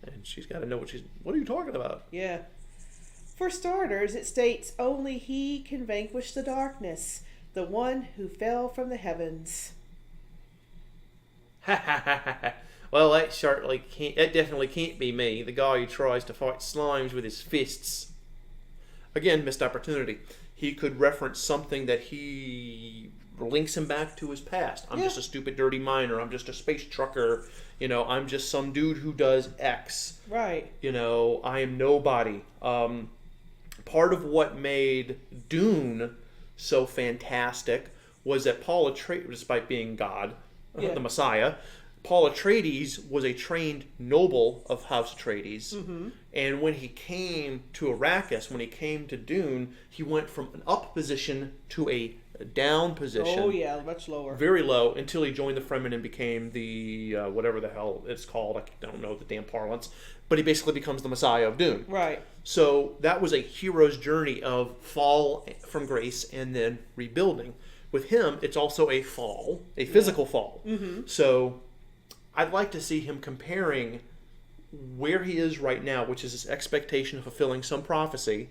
And she's got to know what are you talking about? Yeah. For starters, it states only he can vanquish the darkness, the one who fell from the heavens. Ha ha ha ha. Well, that definitely can't be me, the guy who tries to fight slimes with his fists. Again, missed opportunity. He could reference something that he links him back to his past. I'm just a stupid, dirty miner. I'm just a space trucker. I'm just some dude who does X. Right. I am nobody. Part of what made Dune so fantastic was that Paul Atreides, despite being God, the Messiah, Paul Atreides was a trained noble of House Atreides. Mm-hmm. And when he came to Arrakis, when he came to Dune, he went from an up position to a down position. Oh, yeah, much lower. Very low, until he joined the Fremen and became the, whatever the hell it's called. I don't know the damn parlance. But he basically becomes the Messiah of Dune. Right. So that was a hero's journey of fall from grace and then rebuilding. With him, it's also a fall, a physical fall. Mm-hmm. So I'd like to see him comparing where he is right now, which is his expectation of fulfilling some prophecy,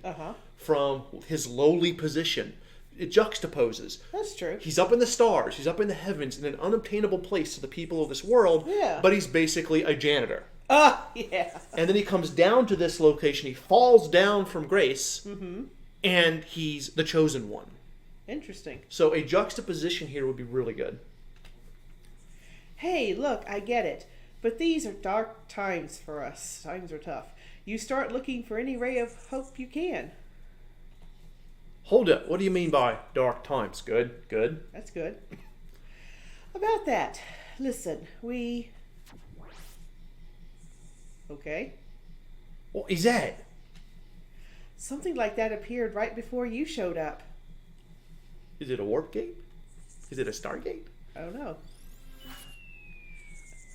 from his lowly position. It juxtaposes. That's true. He's up in the stars. He's up in the heavens in an unobtainable place to the people of this world. Yeah. But he's basically a janitor. Yeah. And then he comes down to this location. He falls down from grace, and he's the chosen one. Interesting. So a juxtaposition here would be really good. Hey, look, I get it. But these are dark times for us. Times are tough. You start looking for any ray of hope you can. Hold up. What do you mean by dark times? Good. That's good. About that, listen, we... Okay. What is that? Something like that appeared right before you showed up. Is it a warp gate? Is it a stargate? I don't know.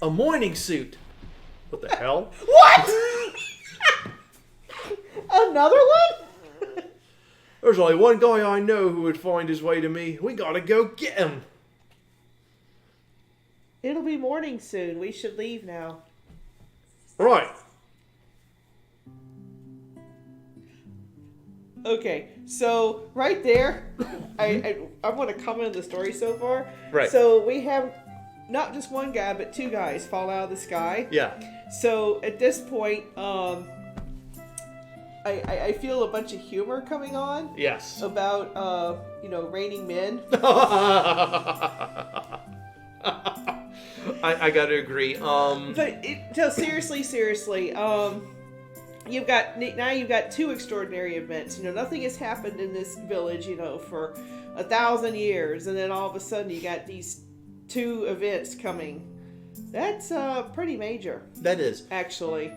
A morning suit. What the hell? What? Another one? There's only one guy I know who would find his way to me. We gotta go get him. It'll be morning soon. We should leave now. Right. Okay, so right there, I want to comment on the story so far. Right. So we have not just one guy, but two guys fall out of the sky. Yeah. So at this point, I feel a bunch of humor coming on. Yes. About raining men. I gotta agree. But seriously, you've got two extraordinary events. Nothing has happened in this village, for 1,000 years, and then all of a sudden you got these two events coming. That's pretty major. That is. Actually.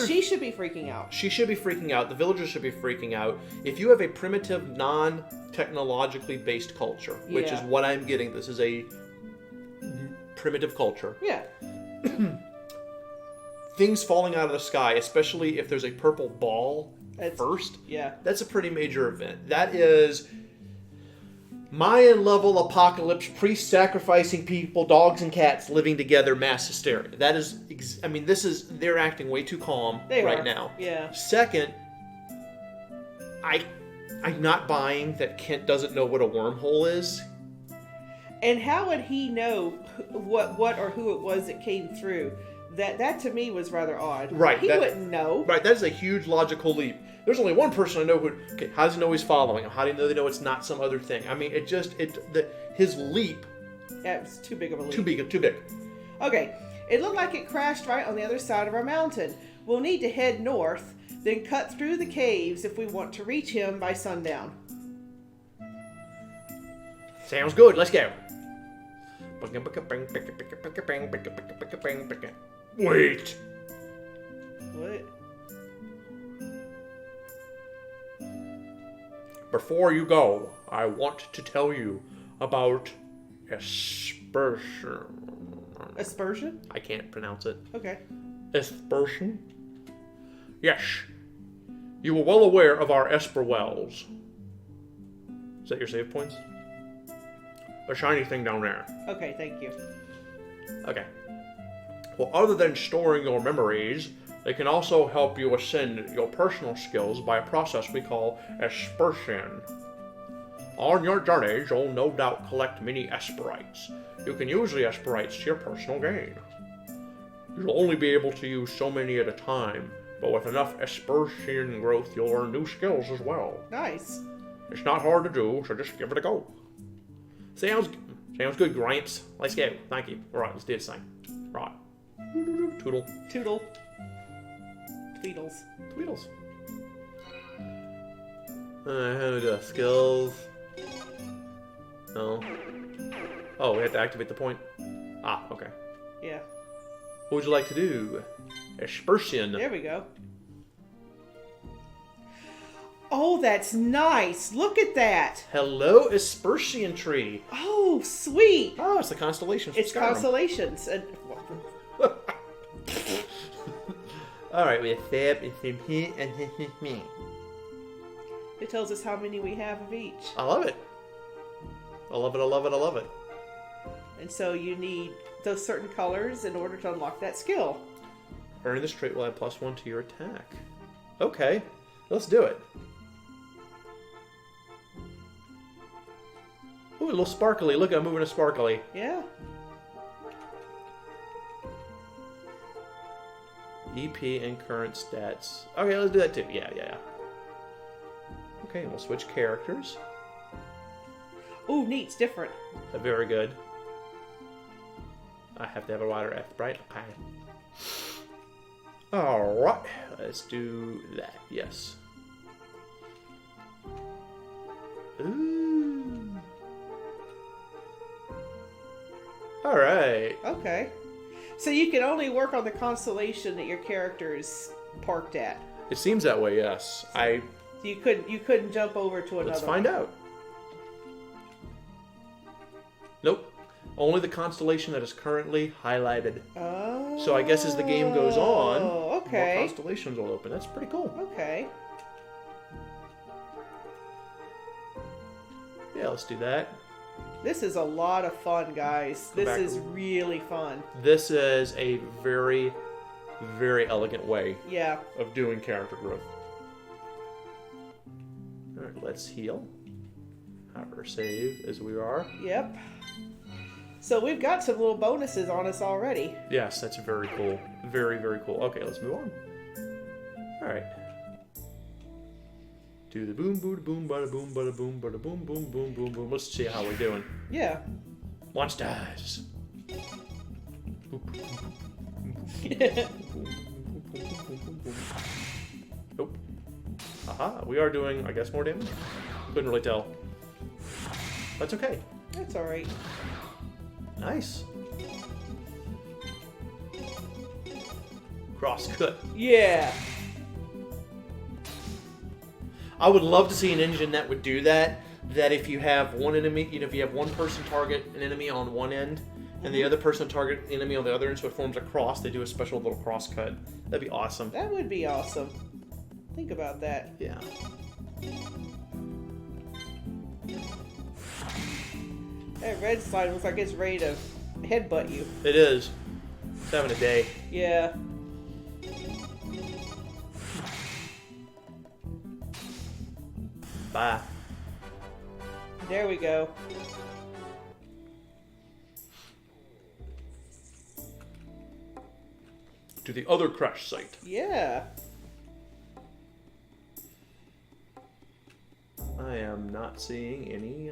She should be freaking out. She should be freaking out. The villagers should be freaking out. If you have a primitive, non-technologically based culture, which is what I'm getting, this is a primitive culture. Yeah. Things falling out of the sky, especially if there's a purple ball first. Yeah. That's a pretty major event. That is Mayan level apocalypse, priests sacrificing people, dogs and cats living together, mass hysteria. That is, they're acting way too calm now. Yeah. Second, I'm not buying that Kent doesn't know what a wormhole is. And how would he know what or who it was that came through? That to me was rather odd. Right. He wouldn't know. Right. That is a huge logical leap. There's only one person I know who. Okay, how does he know he's following him? How do they know it's not some other thing? I mean, his leap. Yeah, it was too big of a leap. Too big. Okay. It looked like it crashed right on the other side of our mountain. We'll need to head north, then cut through the caves if we want to reach him by sundown. Sounds good. Let's go. Wait. What? Before you go, I want to tell you about aspersion. Aspersion? I can't pronounce it. Okay. Aspersion? Yes. You are well aware of our Esper wells. Is that your save points? A shiny thing down there. Okay, thank you. Okay. Well, other than storing your memories, they can also help you ascend your personal skills by a process we call aspersion. On your journeys, you'll no doubt collect many Esperites. You can use the Esperites to your personal gain. You'll only be able to use so many at a time, but with enough Aspersion growth, you'll learn new skills as well. Nice. It's not hard to do, so just give it a go. Sounds good, Gramps. Let's go. Thank you. All right, let's do this thing. Right. Toodle. Toodle. Tweedles. Tweedles. How do we do? Skills. No. Oh, we have to activate the point. Ah, okay. Yeah. What would you like to do? Aspersion. There we go. Oh, that's nice. Look at that. Hello, Aspersion tree. Oh, sweet. Oh, it's the constellations. It's constellations. And all right, we have Fab and me. it tells us how many we have of each. I love it. I love it. I love it. I love it. And so you need those certain colors in order to unlock that skill. Earning this trait will add +1 to your attack. Okay, let's do it. Ooh, a little sparkly. Look, I'm moving a sparkly. Yeah. EP and current stats. Okay, let's do that too. Yeah. Okay, we'll switch characters. Ooh, neat. It's different. Very good. I have to have a wider F, right? Okay. Alright, let's do that. Yes. Ooh. Alright. Okay. So you can only work on the constellation that your character is parked at. It seems that way, yes. You couldn't jump over to another. Let's find out. Nope. Only the constellation that is currently highlighted. Oh. So I guess as the game goes on, okay. more constellations will open. That's pretty cool. Okay. Yeah, let's do that. This is a lot of fun, guys. This is really fun. This is a very, very elegant way of doing character growth. Alright, let's heal. Have her save as we are. Yep. So we've got some little bonuses on us already. Yes, that's very cool. Very, very cool. Okay, let's move on. Alright. Do the boom, boom, boom, bada boom, bada boom, bada boom, boom, boom, boom, boom. Let's see how we're doing. Yeah. Launch dies. Nope. Aha, we are doing, I guess, more damage. Couldn't really tell. That's okay. That's alright. Nice. Cross cut. Yeah. I would love to see an engine that would do that. That if you have one enemy, if you have one person target an enemy on one end, and the other person target enemy on the other end, so it forms a cross, they do a special little cross cut. That'd be awesome. That would be awesome. Think about that. Yeah. That red slide looks like it's ready to headbutt you. It is. It's having a day. Yeah. Bye. There we go. To the other crash site. Yeah. I am not seeing any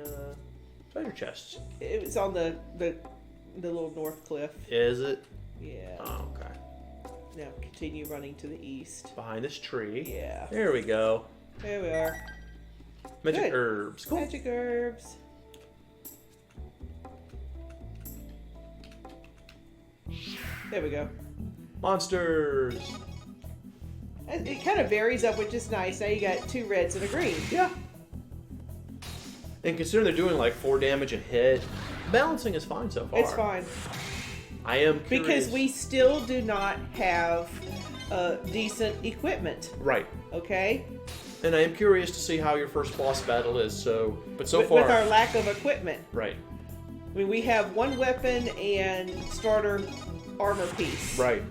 treasure chests. It was on the little north cliff. Is it? Yeah. Oh, okay. Now continue running to the east. Behind this tree. Yeah. There we go. There we are. Magic Good. herbs. Cool. Magic herbs. There we go. Monsters. It kind of varies up, which is nice. Now you got 2 reds and a green. Yeah. And considering they're doing like 4 damage a hit, balancing is fine so far. It's fine. I am curious. Because we still do not have decent equipment. Right. Okay? And I am curious to see how your first boss battle is. So far. With our lack of equipment. Right. I mean, we have 1 weapon and starter armor piece. Right.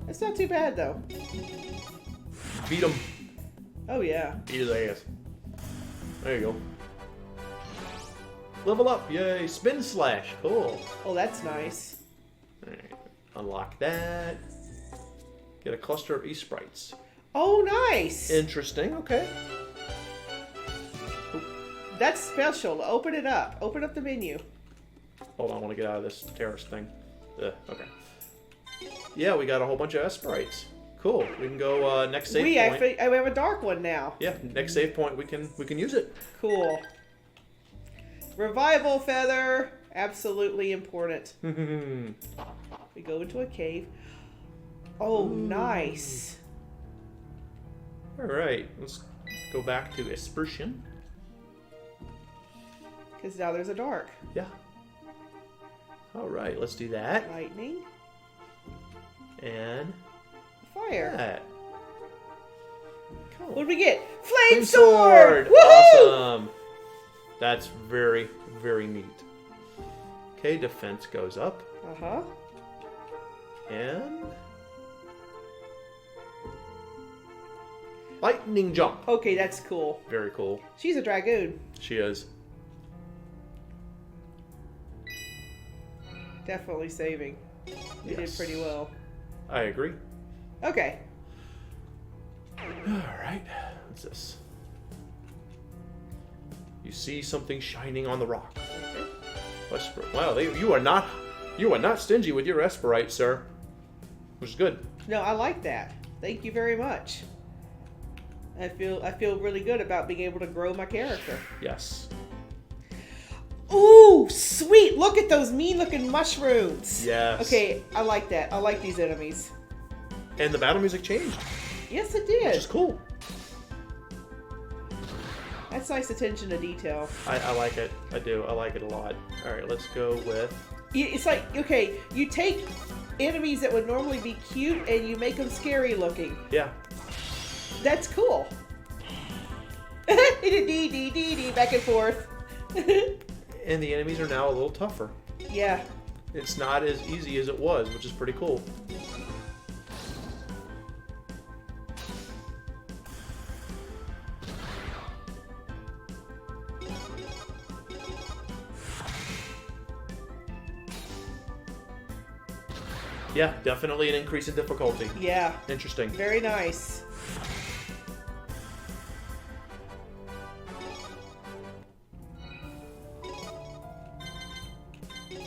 It's not too bad, though. Beat him. Oh, yeah. Beat his ass. There you go. Level up. Yay. Spin slash. Cool. Oh, that's nice. Alright. Unlock that. Get a cluster of E-sprites. Oh, nice. Interesting. Okay. That's special. Open it up. Open up the menu. Hold on. I want to get out of this terrorist thing. Okay. Yeah, we got a whole bunch of S-sprites. Cool. We can go next save point. We have a dark one now. Yeah, next save point we can use it. Cool. Revival feather, absolutely important. We go into a cave. Oh, nice. All right, let's go back to Aspersion. Because now there's a dark. Yeah. All right, let's do that. Lightning. And Fire. that. Cool. What did we get? Flame sword! Woohoo! Awesome. That's very, very neat. Okay, defense goes up. Uh-huh. And lightning jump. Okay, that's cool. Very cool. She's a dragoon. She is. Definitely saving. You did pretty well. I agree. Okay. Alright. What's this? You see something shining on the rock. Okay. Wow, you are not stingy with your Esperite, sir. Which is good. No, I like that. Thank you very much. I feel really good about being able to grow my character. Yes. Ooh, sweet! Look at those mean-looking mushrooms. Yes. Okay, I like that. I like these enemies. And the battle music changed. Yes, it did. Which is cool. That's nice attention to detail. I like it. I do. I like it a lot. All right, let's go with... It's like, okay, you take enemies that would normally be cute and you make them scary looking. Yeah. That's cool. Dee, back and forth. And the enemies are now a little tougher. Yeah. It's not as easy as it was, which is pretty cool. Yeah, definitely an increase in difficulty. Yeah. Interesting. Very nice.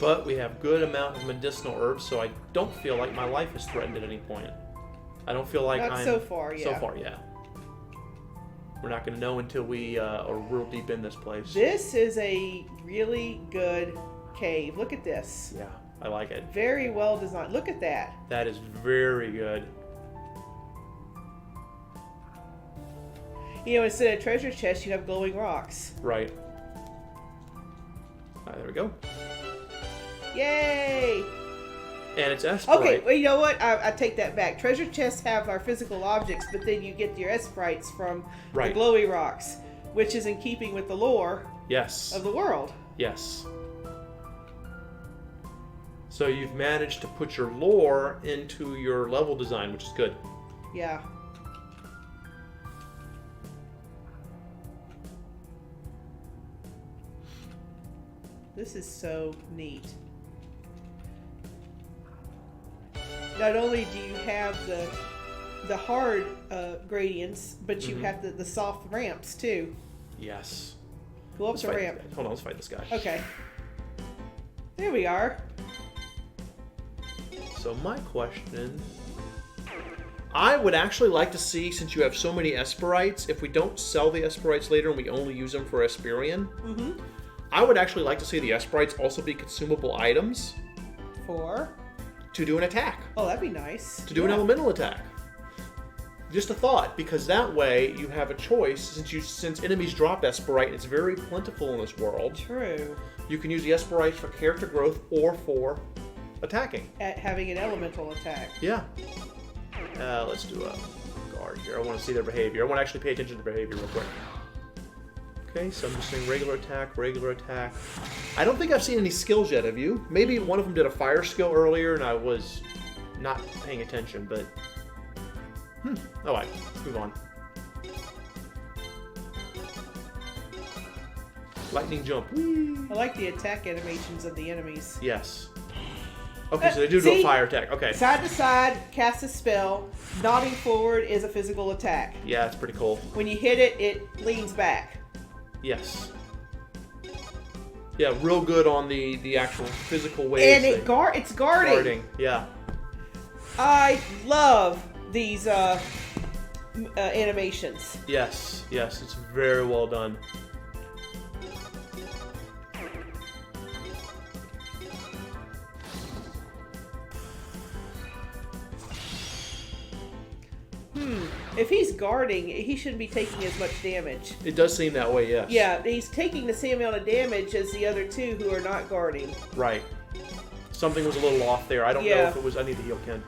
But we have good amount of medicinal herbs, so I don't feel like my life is threatened at any point. I don't feel like Not so far, yeah. So far, yeah. We're not going to know until we are real deep in this place. This is a really good cave. Look at this. Yeah, I like it. Very well designed. Look at that. That is very good. You know, instead of treasure chests, you have glowing rocks. Right. There we go. Yay! And it's Esperite. Okay, well, you know what? I take that back. Treasure chests have our physical objects, but then you get your Esprites from the glowy rocks, which is in keeping with the lore of the world. Yes. So you've managed to put your lore into your level design, which is good. Yeah. This is so neat. Not only do you have the hard gradients, but you have the soft ramps too. Yes. Go up the ramp. Hold on, let's fight this guy. Okay. There we are. So my question... I would actually like to see, since you have so many Esperites, if we don't sell the Esperites later and we only use them for Esperian, I would actually like to see the Esperites also be consumable items. For? To do an attack. Oh, that'd be nice. To do an elemental attack. Just a thought, because that way you have a choice. Since enemies drop Esperite, and it's very plentiful in this world. True. You can use the Esperite for character growth or for attacking. At having an elemental attack. Yeah. Let's do a guard here. I want to see their behavior. I want to actually pay attention to their behavior real quick. Okay, so I'm just saying regular attack, regular attack. I don't think I've seen any skills yet, have you? Maybe one of them did a fire skill earlier and I was not paying attention, but... Oh, let's move on. Lightning jump. Whee! I like the attack animations of the enemies. Yes. Okay, so they do See? a fire attack. Okay. Side to side, cast a spell. Nodding forward is a physical attack. Yeah, it's pretty cool. When you hit it, it leans back. Yes. Yeah, real good on the actual physical waves. And it's guarding. Guarding, yeah. I love these animations. Yes, it's very well done. If he's guarding, he shouldn't be taking as much damage. It does seem that way, yes. Yeah, he's taking the same amount of damage as the other two who are not guarding. Right. Something was a little off there. I don't know if it was... I need to heal Kent.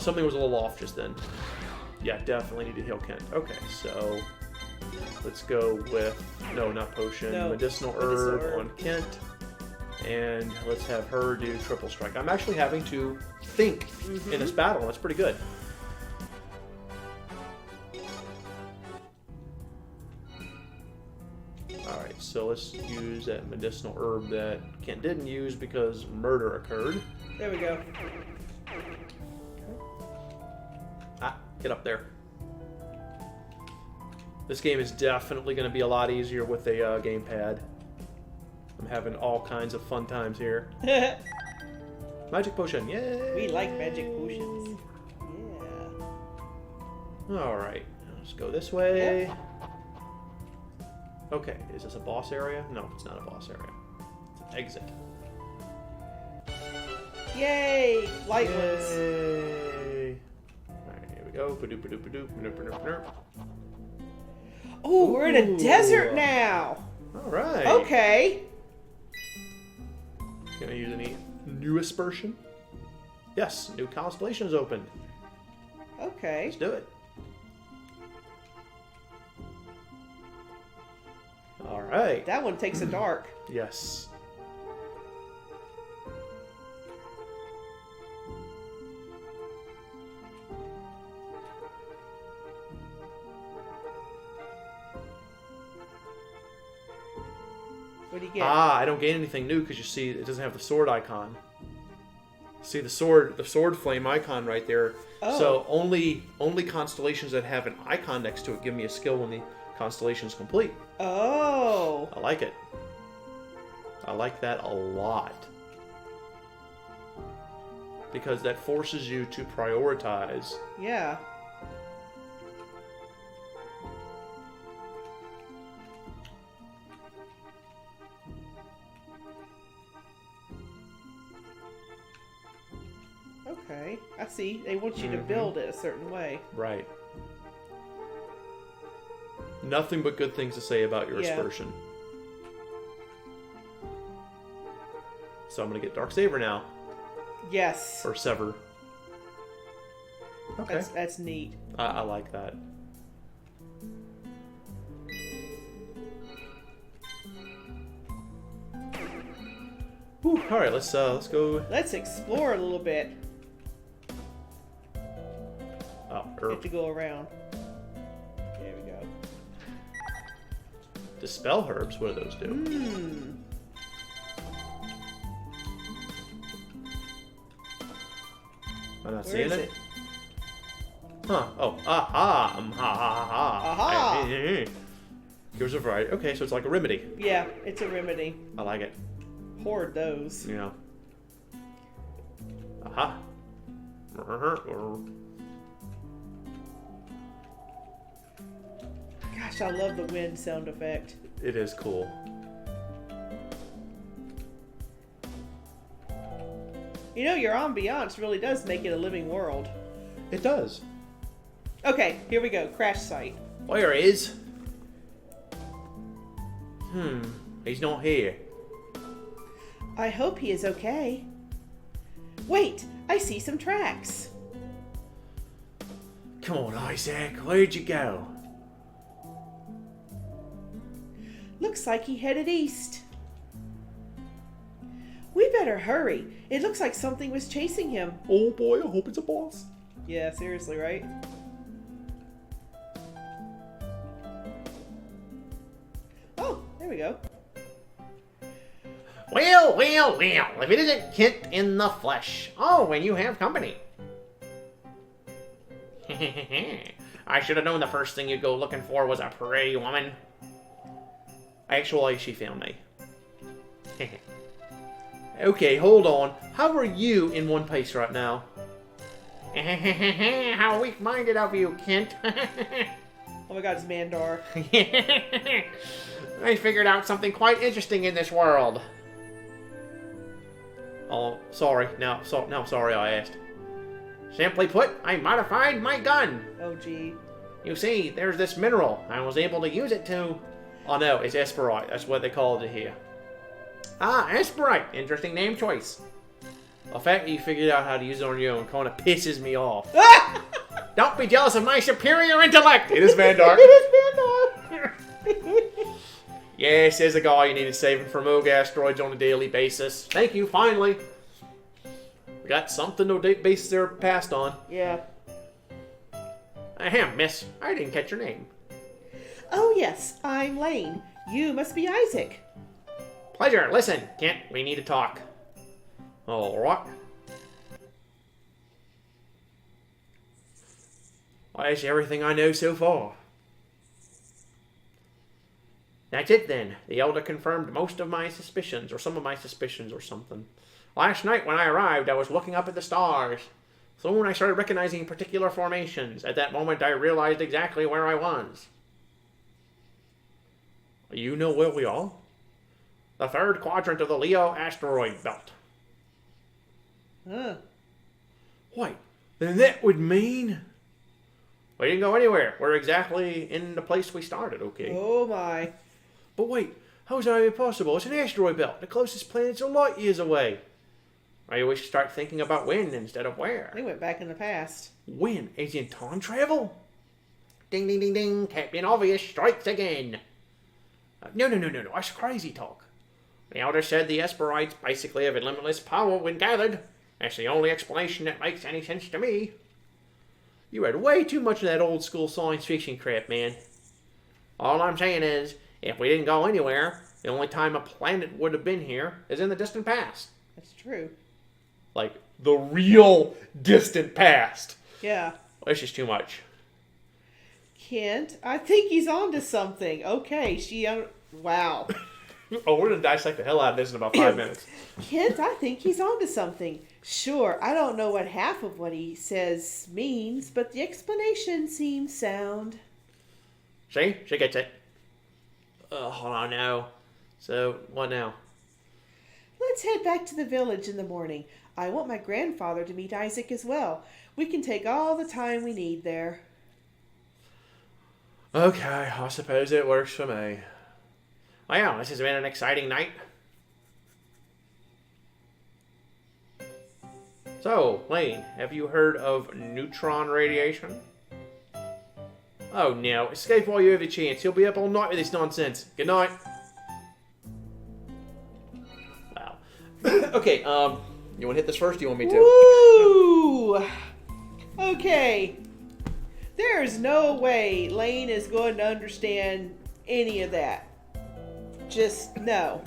Something was a little off just then. Yeah, definitely need to heal Kent. Okay, so... Let's go with... No, not potion. No, medicinal herb on Kent. And let's have her do triple strike. I'm actually having to think in this battle. That's pretty good. Alright, so let's use that medicinal herb that Kent didn't use because murder occurred. There we go. Ah, get up there. This game is definitely going to be a lot easier with a gamepad. I'm having all kinds of fun times here. Magic potion, yay! We like magic potions. Yeah. Alright, let's go this way. Yep. Okay, is this a boss area? No, it's not a boss area. It's an exit. Yay! Light ones. Yay! Alright, here we go. Ba-doop, ba-doop, ba-doop, ba-doop, ba-doop, ba-doop. Oh, we're in a desert now. Alright. Okay. Gonna use any new aspersion? Yes, new constellation is opened. Okay. Let's do it. Alright. That one takes a dark. Yes. What do you get? I don't gain anything new because you see it doesn't have the sword icon. See the sword flame icon right there. Oh. So only constellations that have an icon next to it give me a skill when the constellation is complete. Oh. I like it. I like that a lot. Because that forces you to prioritize. Yeah. Okay, I see. They want you to build it a certain way. Right. Nothing but good things to say about your aspersion. So I'm going to get Dark Saver now. Yes. Or Sever. Okay. That's neat. I like that. Whew. All right, let's go. Let's explore a little bit. Oh, We have to go around. There we go. Dispel herbs. What do those do? I'm not Where seeing is it? Huh. Oh. Aha. Ha ha ha. Aha. Here's a variety. Okay, so it's like a remedy. Yeah, it's a remedy. I like it. Hoard those. Yeah. Aha. Gosh, I love the wind sound effect. It is cool. You know, your ambiance really does make it a living world. It does. Okay, here we go. Crash site. Where is? He's not here. I hope he is okay. Wait, I see some tracks. Come on, Isaac. Where'd you go? Looks like he headed east. We better hurry. It looks like something was chasing him. Oh boy, I hope it's a boss. Yeah, seriously, right? Oh, there we go. Well, well, well, if it isn't Kent in the flesh. Oh, and you have company. I should have known the first thing you'd go looking for was a pretty woman. Actually, she found me. Okay, hold on. How are you in one piece right now? How weak-minded of you, Kent. Oh my god, it's Mandar. I figured out something quite interesting in this world. Oh, sorry. No, sorry I asked. Simply put, I modified my gun. Oh gee. You see, there's this mineral. I was able to use it to... Oh no, it's Esperite. That's what they called it here. Ah, Esperite. Interesting name choice. The fact that you figured out how to use it on your own kind of pisses me off. Don't be jealous of my superior intellect. It is Vandar. It is Mandar. Yes, there's a guy you need to save from rogue asteroids on a daily basis. Thank you, finally. We got something to base their past on. Yeah. Ahem, miss. I didn't catch your name. Oh yes, I'm Lane. You must be Isaac. Pleasure. Listen, Kent, we need to talk. All right. Well, that's everything I know so far. That's it then. The Elder confirmed most of my suspicions, or some of my suspicions, or something. Last night when I arrived, I was looking up at the stars. Soon I started recognizing particular formations. At that moment, I realized exactly where I was. You know where we are? The third quadrant of the Leo asteroid belt. Huh. Wait, then that would mean... We didn't go anywhere. We're exactly in the place we started, okay? Oh my. But wait, how is that even possible? It's an asteroid belt. The closest planets are light years away. Maybe we should start thinking about when instead of where. They went back in the past. When? As in time travel? Ding, ding, ding, ding. Captain Obvious strikes again. No. That's crazy talk. The Elder said the Esperites basically have limitless power when gathered. That's the only explanation that makes any sense to me. You read way too much of that old school science fiction crap, man. All I'm saying is, if we didn't go anywhere, the only time a planet would have been here is in the distant past. That's true. Like, the real distant past. Yeah. That's just too much. Kent, I think he's onto something. Okay, wow. Oh, we're gonna dissect the hell out of this in about 5 minutes. Kent, I think he's onto something. Sure, I don't know what half of what he says means, but the explanation seems sound. See? She gets it. Hold on now. So, what now? Let's head back to the village in the morning. I want my grandfather to meet Isaac as well. We can take all the time we need there. Okay, I suppose it works for me. Well, this has been an exciting night. So, Lane, have you heard of neutron radiation? Oh no, escape while you have a chance. You'll be up all night with this nonsense. Good night. Wow. Okay, you want to hit this first? Or you want me to? Woo! Okay. There's no way Lane is going to understand any of that. Just no.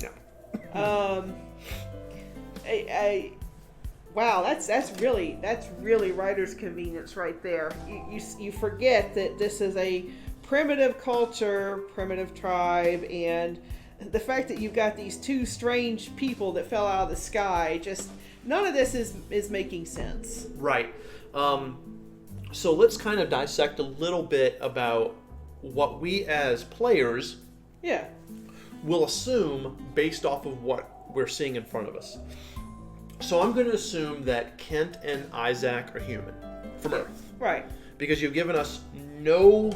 Wow, that's really writer's convenience right there. You forget that this is a primitive culture, primitive tribe, and the fact that you've got these two strange people that fell out of the sky, just none of this is making sense. Right. So let's kind of dissect a little bit about what we as players will assume based off of what we're seeing in front of us. So I'm going to assume that Kent and Isaac are human from Earth. Right. because you've given us no...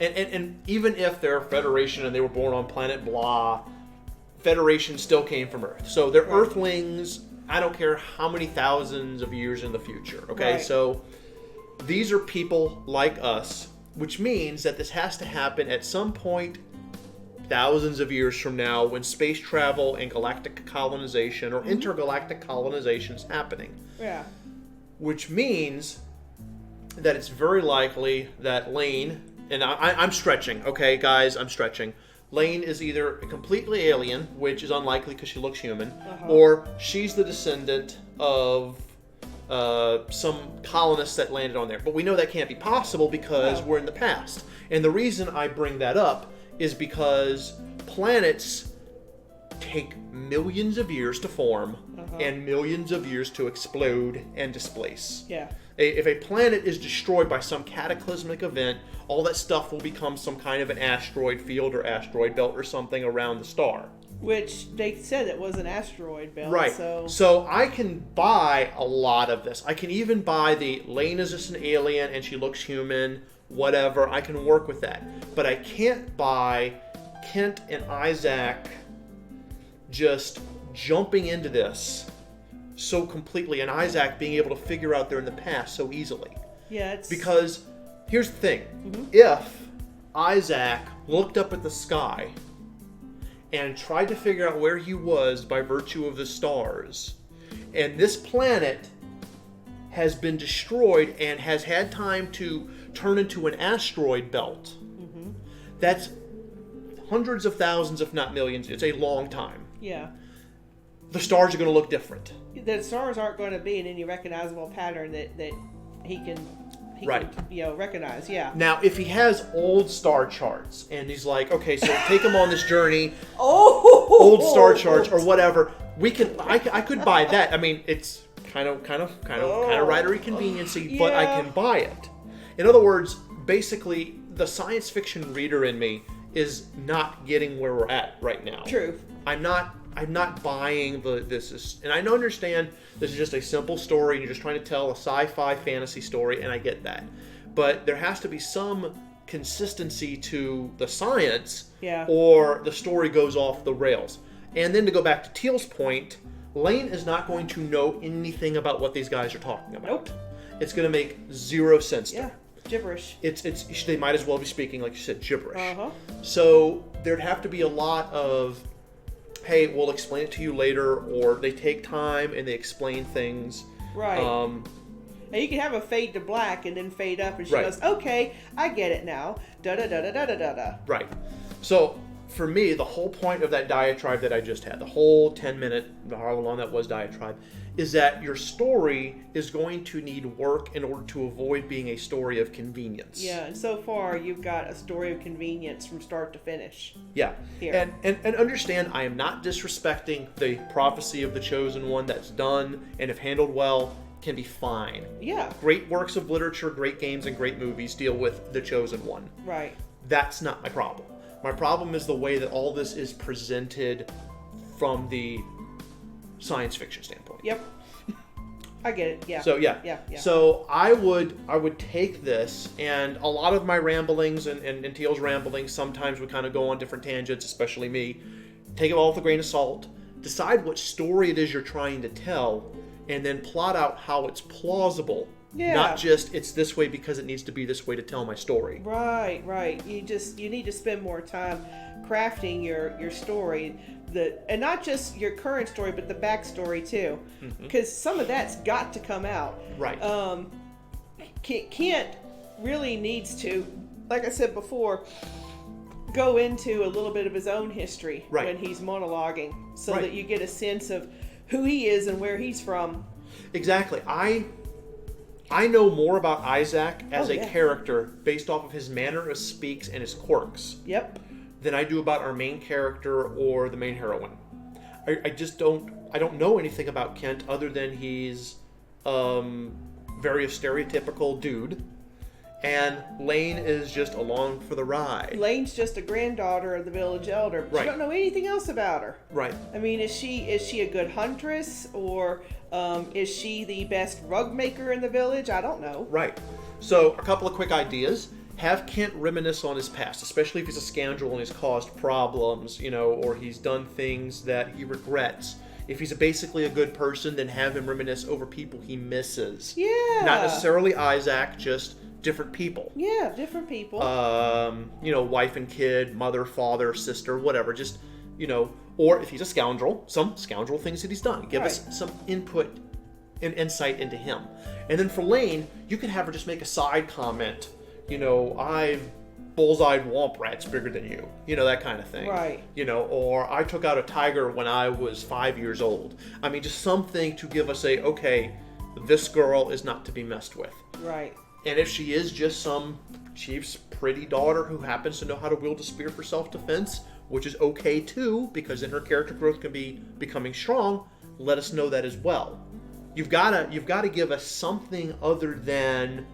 And even if they're a Federation and they were born on planet blah, Federation still came from Earth. So they're Earthlings, I don't care how many thousands of years in the future, okay? Right. So these are people like us, which means that this has to happen at some point thousands of years from now when space travel and galactic colonization or intergalactic colonization is happening. Yeah. Which means that it's very likely that Lane, and I'm stretching, okay, guys, I'm stretching. Lane is either completely alien, which is unlikely because she looks human, or she's the descendant of some colonists that landed on there. But we know that can't be possible because we're in the past. And the reason I bring that up is because planets take millions of years to form and millions of years to explode and displace. Yeah. If a planet is destroyed by some cataclysmic event, all that stuff will become some kind of an asteroid field or asteroid belt or something around the star. Which they said it was an asteroid belt. Right. So I can buy a lot of this. I can even buy the Lane is just an alien and she looks human, whatever. I can work with that. But I can't buy Kent and Isaac just jumping into this so completely, and Isaac being able to figure out they're in the past so easily. Yeah, it's... Because here's the thing. If Isaac looked up at the sky and tried to figure out where he was by virtue of the stars, and this planet has been destroyed and has had time to turn into an asteroid belt, that's hundreds of thousands, if not millions. It's a long time. Yeah. The stars are going to look different. The stars aren't going to be in any recognizable pattern that he can recognize. Yeah. Now, if he has old star charts and he's like, okay, so take him on this journey, old star charts or whatever, I could buy that. I mean, it's kind of writery conveniency, but I can buy it. In other words, basically, the science fiction reader in me is not getting where we're at right now. True. I'm not buying and I understand this is just a simple story and you're just trying to tell a sci-fi fantasy story, and I get that. But there has to be some consistency to the science, or the story goes off the rails. And then to go back to Teal's point, Lane is not going to know anything about what these guys are talking about. Nope. It's going to make zero sense to her. Gibberish. They might as well be speaking, like you said, gibberish. So there'd have to be a lot of, hey, we'll explain it to you later, or they take time and they explain things. Right. And you can have a fade to black and then fade up, and she goes, okay, I get it now. Da-da-da-da-da-da-da. Right. So, for me, the whole point of that diatribe that I just had, the whole 10-minute, however long that was, diatribe, is that your story is going to need work in order to avoid being a story of convenience. Yeah, and so far you've got a story of convenience from start to finish. Yeah, here. And understand, I am not disrespecting the prophecy of the Chosen One. That's done, and if handled well, can be fine. Yeah. Great works of literature, great games, and great movies deal with the Chosen One. Right. That's not my problem. My problem is the way that all this is presented from the science fiction standpoint. Yep. I get it. Yeah. So yeah. So I would take this, and a lot of my ramblings and Teal's ramblings, sometimes we kind of go on different tangents, especially me. Take it all with a grain of salt. Decide what story it is you're trying to tell, and then plot out how it's plausible. Yeah. Not just it's this way because it needs to be this way to tell my story. Right. You need to spend more time crafting your story, and not just your current story, but the backstory too, because some of that's got to come out. Right. Kent really needs to, like I said before, go into a little bit of his own history when he's monologuing, so that you get a sense of who he is and where he's from. Exactly. I know more about Isaac as a character based off of his manner of speaks and his quirks. Yep. Than I do about our main character or the main heroine. I don't know anything about Kent other than he's very stereotypical dude, and Lane is just along for the ride. Lane's just a granddaughter of the village elder. But you don't know anything else about her. Right. I mean, is she a good huntress, or is she the best rug maker in the village? I don't know. Right. So, a couple of quick ideas. Have Kent reminisce on his past, especially if he's a scoundrel and he's caused problems, or he's done things that he regrets. If he's basically a good person, then have him reminisce over people he misses. Yeah. Not necessarily Isaac, just different people. Yeah, different people. Wife and kid, mother, father, sister, whatever. Just, or if he's a scoundrel, some scoundrel things that he's done. Give us some input and insight into him. And then for Lane, you can have her just make a side comment. I've bullseyed womp rats bigger than you. That kind of thing. Right. Or I took out a tiger when I was 5 years old. I mean, just something to give us okay, this girl is not to be messed with. Right. And if she is just some chief's pretty daughter who happens to know how to wield a spear for self-defense, which is okay too, because then her character growth can be becoming strong, let us know that as well. You've got to give us something other than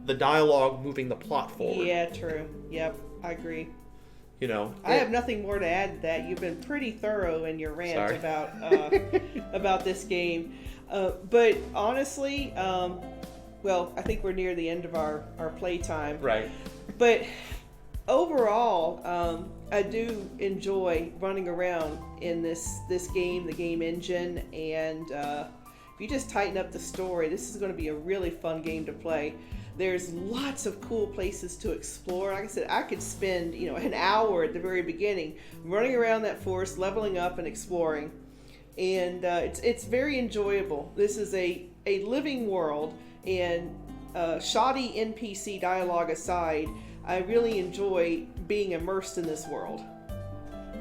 the dialogue moving the plot forward. Yeah, true. Yep, I agree. I have nothing more to add to that. You've been pretty thorough in your rant about this game. But honestly, I think we're near the end of our playtime. Right. But overall, I do enjoy running around in this game, the game engine, and if you just tighten up the story, this is going to be a really fun game to play. There's lots of cool places to explore. Like I said, I could spend an hour at the very beginning running around that forest, leveling up and exploring, and it's very enjoyable. This is a living world, and shoddy NPC dialogue aside, I really enjoy being immersed in this world.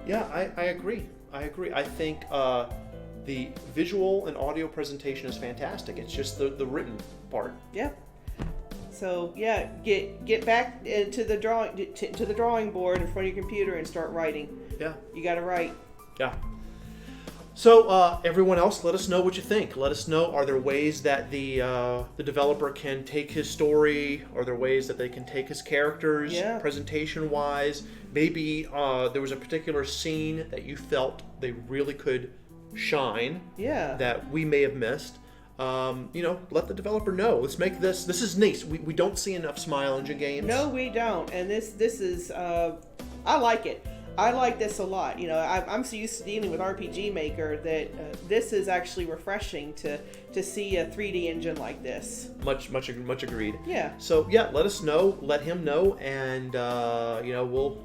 Yeah, I agree. I think the visual and audio presentation is fantastic. It's just the written part. Yeah. So yeah, get back to the drawing board in front of your computer and start writing. Yeah. You got to write. Yeah. So everyone else, let us know what you think. Let us know, are there ways that the developer can take his story? Are there ways that they can take his characters, presentation-wise? Maybe there was a particular scene that you felt they really could shine that we may have missed. Let the developer know. Let's make this. This is nice. We don't see enough Smile Engine games. No, we don't. And this is. I like it. I like this a lot. I'm so used to dealing with RPG Maker that this is actually refreshing to see a 3D engine like this. Much agreed. Yeah. So yeah, let us know. Let him know, and we'll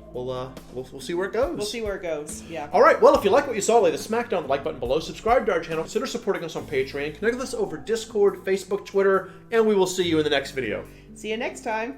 see where it goes. We'll see where it goes. Yeah. All right. Well, if you like what you saw, lay the smack down the like button below. Subscribe to our channel. Consider supporting us on Patreon. Connect with us over Discord, Facebook, Twitter, and we will see you in the next video. See you next time.